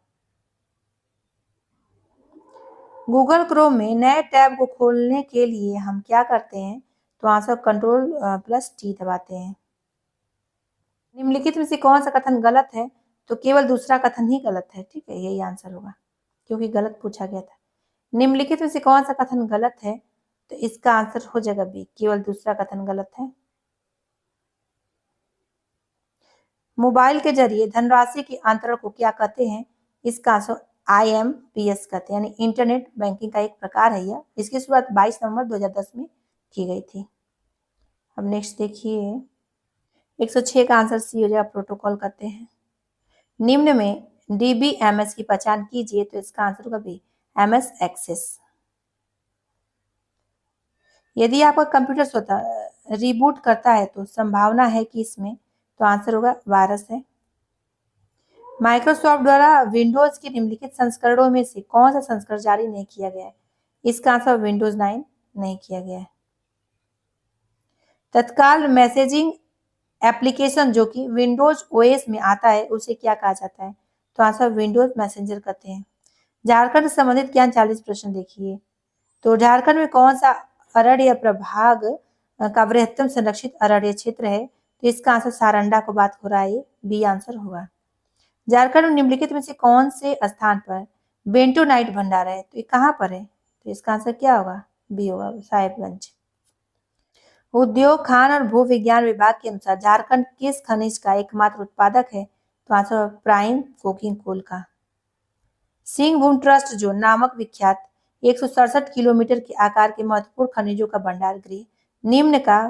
गूगल क्रोम में नए टैब को खोलने के लिए हम क्या करते हैं? तो आंसर कंट्रोल प्लस टी दबाते हैं। निम्नलिखित में से कौन सा कथन गलत है? तो केवल दूसरा कथन ही गलत है, ठीक है, यही आंसर होगा क्योंकि गलत पूछा गया था। निम्नलिखित में से कौन सा कथन गलत है? तो इसका आंसर हो जाएगा बी, केवल दूसरा कथन गलत है। मोबाइल के जरिए धनराशि के अंतरण को क्या कहते हैं? इसका आंसर IMPS कहते हैं, यानी इंटरनेट बैंकिंग का एक प्रकार है यह। इसकी शुरुआत 22 नवंबर 2010 में की गई थी। अब नेक्स्ट देखिए 106 का आंसर सी हो जाएगा, प्रोटोकॉल कहते हैं। निम्न में DBMS की पहचान कीजिए, तो इसका आंसर होगा बी, MS एक्सेस। यदि आपका कंप्यूटर स्वतः रिबूट करता है तो संभावना है कि इसमें, तो आंसर होगा वायरस है। माइक्रोसॉफ्ट द्वारा विंडोज के निम्नलिखित संस्करणों में से कौन सा संस्करण जारी नहीं किया गया है? इसका आंसर विंडोज 9 नहीं किया गया है। तत्काल मैसेजिंग एप्लीकेशन जो कि विंडोज OS में आता है उसे क्या कहा जाता है? तो आंसर विंडोज मैसेंजर कहते हैं। झारखंड से संबंधित ज्ञान 40 प्रश्न देखिए। तो झारखंड में कौन सा अरण्य प्रभाग का बृहत्तम संरक्षित अरण्य क्षेत्र है? तो इसका आंसर सारंडा को बात हो रहा है, बी आंसर होगा। झारखंड में निम्नलिखित में से कौन से स्थान पर बेंटोनाइट भंडार है? तो ये कहाँ पर है? तो इसका आंसर क्या होगा? बी होगा, साहेबगंज। उद्योग, खान और भू विज्ञान विभाग के अनुसार झारखंड किस खनिज का एकमात्र उत्पादक है? तो आंसर प्राइम कोकिंग कोल का। सिंहभूम ट्रस्ट जो नामक विख्यात 167 किलोमीटर के आकार के महत्वपूर्ण खनिजों का भंडार गृह निम्न का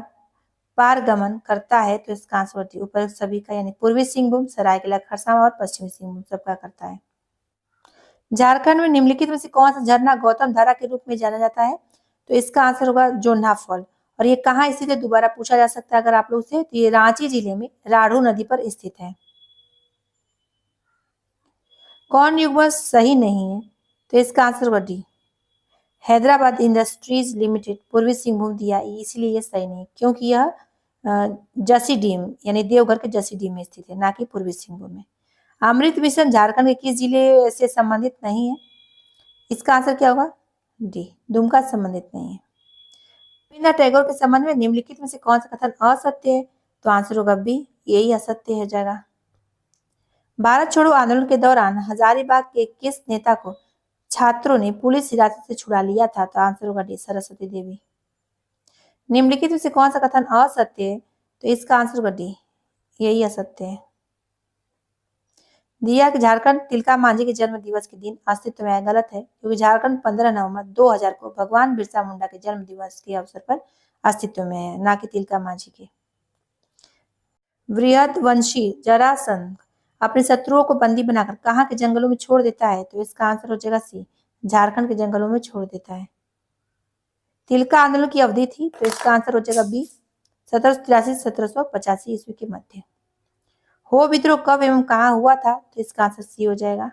पारगमन करता है? तो इसका आंसर उपयुक्त सभी का, यानी पूर्वी सिंहभूम, सरायकेला खरसावां और पश्चिमी सिंहभूम सबका करता है। झारखंड में निम्नलिखित में से कौन सा झरना गौतम धारा के रूप में जाना जाता है? तो इसका आंसर होगा जोन्हा फॉल। और ये कहाँ स्थित है, दोबारा पूछा जा सकता है अगर आप लोग से, तो ये रांची जिले में राढ़ू नदी पर स्थित है। कौन युग्म सही नहीं है? तो इसका आंसर होगा डी, हैदराबाद इंडस्ट्रीज लिमिटेड पूर्वी सिंहभूम दिया, इसलिए ये सही नहीं, क्योंकि यह जसीडीम यानी देवघर के जसीडीम में स्थित है, ना कि पूर्वी सिंहभूम में। अमृत मिशन झारखंड के किस जिले से संबंधित नहीं है? इसका आंसर क्या होगा? डी, दुमका संबंधित नहीं है। रविन्द्रनाथ टैगोर के संबंध में निम्नलिखित में से कौन सा कथन असत्य है? तो आंसर होगा बी, यही असत्य हो जाएगा। भारत छोड़ो आंदोलन के दौरान हजारीबाग के किस नेता को छात्रों ने पुलिस हिरासत से छुड़ा लिया था? तो आंसर होगा डी, सरस्वती देवी। निम्नलिखित में से कौन सा कथन असत्य है? तो इसका आंसर होगा डी, यही असत्य है। दिया कि झारखंड तिलका मांझी के जन्म दिवस के दिन अस्तित्व में आया, गलत है, क्योंकि झारखंड 15 नवंबर 2000 को भगवान बिरसा मुंडा के जन्म दिवस के अवसर पर अस्तित्व में है, ना कि तिलका मांझी के। बृहदवंशी जरासंध अपने शत्रुओं को बंदी बनाकर कहाँ के जंगलों में छोड़ देता है? तो इसका आंसर हो जाएगा सी, झारखंड के जंगलों में छोड़ देता है। तिलका आंदोलन की अवधि थी, तो इसका आंसर हो जाएगा बी, 1783 1785 ईस्वी के मध्य। हो विद्रोह कब एवं कहाँ हुआ था? तो इसका आंसर सी हो जाएगा।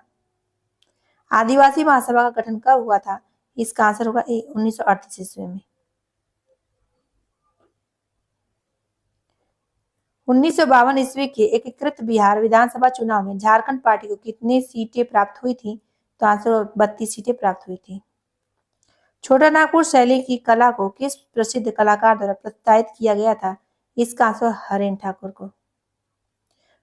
आदिवासी महासभा का गठन कब हुआ था? इसका आंसर होगा ए, 1938 ईस्वी में। 1952 ईस्वी के एकीकृत बिहार विधानसभा चुनाव में झारखंड पार्टी को कितनी सीटें प्राप्त हुई थी? तो आंसर 32 सीटें प्राप्त हुई थी। छोटा नागपुर शैली की कला को किस प्रसिद्ध कलाकार द्वारा प्रस्तावित किया गया था? इसका आंसर हरेन ठाकुर को।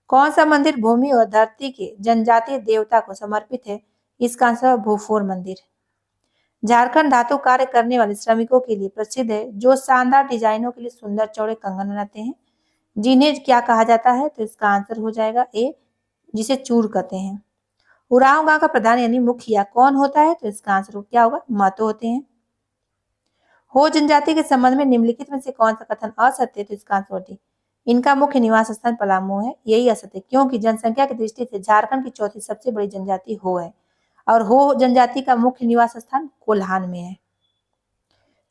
कौन सा मंदिर भूमि और धरती के जनजातीय देवता को समर्पित है? इसका आंसर भूफोर मंदिर। झारखंड धातु कार्य करने वाले श्रमिकों के लिए प्रसिद्ध है, जो शानदार डिजाइनों के लिए सुंदर चौड़े कंगन बनाते हैं, जिन्हें क्या कहा जाता है? तो इसका आंसर हो जाएगा ए, जिसे चूर कहते हैं। उरांव गांव का प्रधान यानी मुखिया कौन होता है? तो इसका आंसर क्या होगा? महतो होते हैं। हो जनजाति के संबंध में निम्नलिखित में से कौन सा कथन असत्य है? तो इसका आंसर डी, इनका मुख्य निवास स्थान पलामू है, यही असत्य, क्योंकि जनसंख्या की दृष्टि से झारखंड की चौथी सबसे बड़ी जनजाति हो है और हो जनजाति का मुख्य निवास स्थान कोल्हान में है।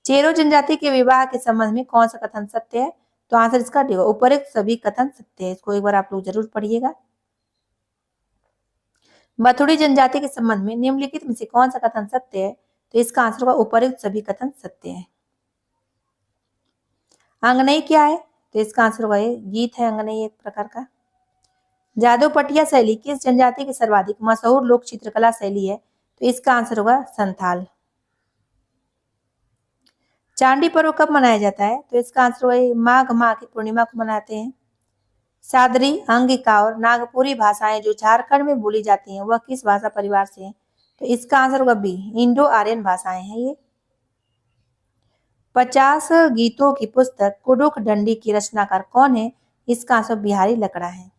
चेरो जनजाति के विवाह के संबंध में कौन सा कथन सत्य है? तो आंसर इसका डी, उपरोक्त सभी कथन सत्य है, इसको एक बार आप लोग जरूर पढ़िएगा। मथुरी जनजाति के संबंध में निम्नलिखित में से कौन सा कथन सत्य है? तो इसका आंसर होगा उपरोक्त सभी कथन सत्य है। अंगनई क्या है? तो इसका आंसर होगा गीत है अंगनई एक प्रकार का। जादू पटिया शैली किस जनजाति की सर्वाधिक मशहूर लोक चित्रकला शैली है? तो इसका आंसर होगा संथाल। चांदी पर्व कब मनाया जाता है? तो इसका आंसर होगा माघ माह की पूर्णिमा को मनाते हैं। सादरी, अंगिका और नागपुरी भाषाएं जो झारखंड में बोली जाती हैं वह किस भाषा परिवार से हैं? तो इसका आंसर होगा बी, इंडो आर्यन भाषाएं हैं ये। 50 गीतों की पुस्तक कुडुख डंडी की रचनाकार कौन है? इसका आंसर बिहारी लकड़ा है।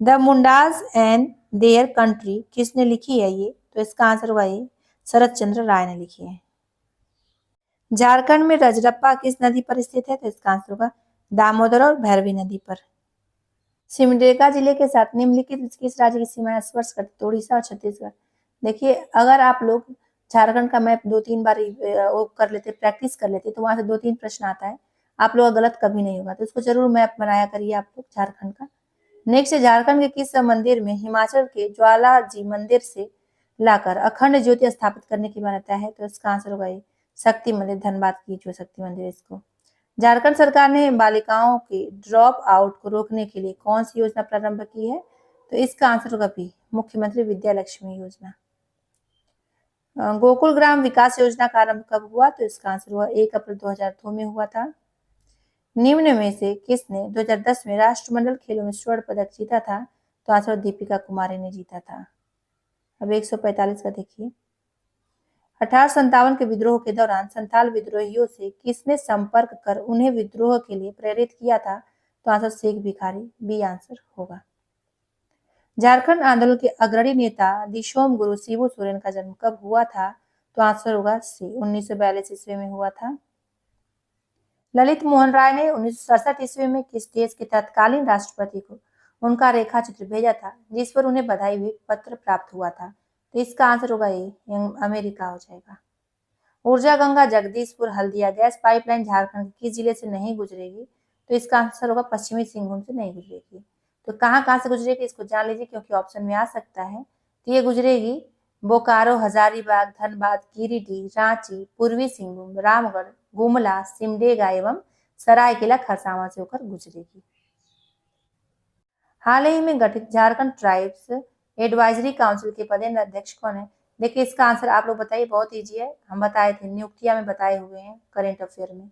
The Mundas and their country किसने लिखी है ये? तो इसका आंसर होगा ये शरत चंद्र राय ने लिखी है। झारखंड में रजरप्पा किस नदी पर स्थित है? तो इसका आंसर होगा दामोदर और भैरवी नदी पर। सिमडेगा जिले के साथ निम्नलिखित किस राज्य की सीमाएं स्पर्श करती? तो उड़ीसा और छत्तीसगढ़। देखिए, अगर आप लोग झारखंड का मैप 2-3 बार वो कर लेते, प्रैक्टिस कर लेते, तो वहां से 2-3 प्रश्न आता है, आप लोग गलत कभी नहीं होगा। तो इसको जरूर मैप बनाया करिए आप लोग झारखंड का। नेक्स्ट, झारखंड के किस मंदिर में हिमाचल के ज्वाला जी मंदिर से लाकर अखंड ज्योति स्थापित करने की मान्यता है? तो इसका आंसर होगा ये शक्ति मंदिर, धनबाद की जो शक्ति मंदिर है इसको। झारखंड सरकार ने बालिकाओं के ड्रॉप आउट को रोकने के लिए कौन सी योजना प्रारंभ की है? तो इसका आंसर होगा बी, मुख्यमंत्री विद्या लक्ष्मी योजना। गोकुल ग्राम विकास योजना का आरंभ कब हुआ? तो इसका आंसर हुआ 1 अप्रैल 2002 में हुआ था। निम्न में से किसने 2010 में राष्ट्रमंडल खेलों में स्वर्ण पदक जीता था? तो आंसर दीपिका कुमारी ने जीता था। अब 145 का देखिए, 1857 के विद्रोह के दौरान संथाल विद्रोहियों से किसने संपर्क कर उन्हें विद्रोह के लिए प्रेरित किया था? तो answer Sheikh Bhikhari, B answer होगा। झारखंड आंदोलन के अग्रणी नेता दिशोम गुरु शिबू सोरेन का जन्म कब हुआ था? तो आंसर होगा सी, 1942 ईस्वी में हुआ था। ललित मोहन राय ने 1967 ईस्वी में किस देश के तत्कालीन राष्ट्रपति को उनका रेखा चित्र भेजा था जिस पर उन्हें बधाई हुई पत्र प्राप्त हुआ था? तो इसका आंसर होगा ये अमेरिका हो जाएगा। ऊर्जा गंगा जगदीशपुर हल्दिया गैस पाइपलाइन झारखंड के किस जिले से नहीं गुजरेगी? तो इसका आंसर होगा पश्चिमी सिंहभूम से नहीं गुजरेगी। तो कहाँ से गुजरेगी इसको जान लीजिए, क्योंकि ऑप्शन में आ सकता है। तो ये गुजरेगी बोकारो, हजारीबाग, धनबाद, गिरिडीह, रांची, पूर्वी सिंहभूम, रामगढ़, गुमला, सिमडेगा एवं सरायकेला खरसावां से होकर गुजरेगी। हाल ही में गठित झारखंड ट्राइब्स एडवाइजरी काउंसिल के पदेन अध्यक्ष कौन है? देखिए, इसका आंसर आप लोग बताइए, बहुत इजी है, हम बताए थे, नियुक्तियां में बताए हुए हैं करेंट अफेयर में।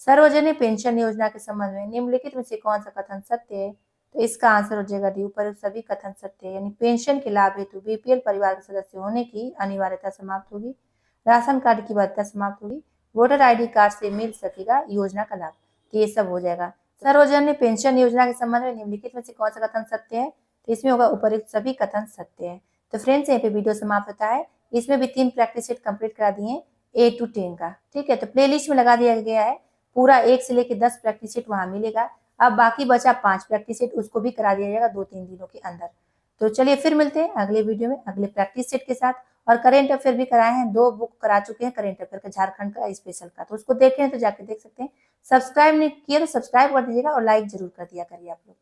सार्वजनिक पेंशन योजना के संबंध में निम्नलिखित में से कौन सा कथन सत्य है? तो इसका आंसर हो जाएगा डी, ऊपर सभी कथन सत्य है। यानी पेंशन के लाभ हेतु बीपीएल परिवार के सदस्य होने की अनिवार्यता समाप्त होगी, राशन कार्ड की बाध्यता समाप्त होगी, वोटर ID कार्ड से मिल सकेगा योजना का लाभ। तो ये सब हो जाएगा। सार्वजनिक पेंशन योजना के संबंध में निम्नलिखित में से कौन सा कथन सत्य है? तो इसमें होगा उपरोक्त सभी कथन सत्य है। तो फ्रेंड्स, यहाँ पे वीडियो समाप्त होता है। इसमें भी 3 प्रैक्टिस सेट कंप्लीट करा दिए A to 10 का, ठीक है। तो प्लेलिस्ट में लगा दिया गया है, पूरा 1 से लेकर 10 प्रैक्टिस सेट वहां मिलेगा। अब बाकी बचा 5 प्रैक्टिस सेट, उसको भी करा दिया जाएगा 2-3 दिनों के अंदर। तो चलिए फिर मिलते हैं अगले वीडियो में अगले प्रैक्टिस सेट के साथ। और करेंट अफेयर भी कराए हैं, 2 बुक करा चुके हैं करेंट अफेयर का, झारखंड का स्पेशल का, तो उसको देखें तो जाके देख सकते हैं। सब्सक्राइब नहीं किया तो सब्सक्राइब कर दीजिएगा और लाइक जरूर कर दिया करिए आप लोग।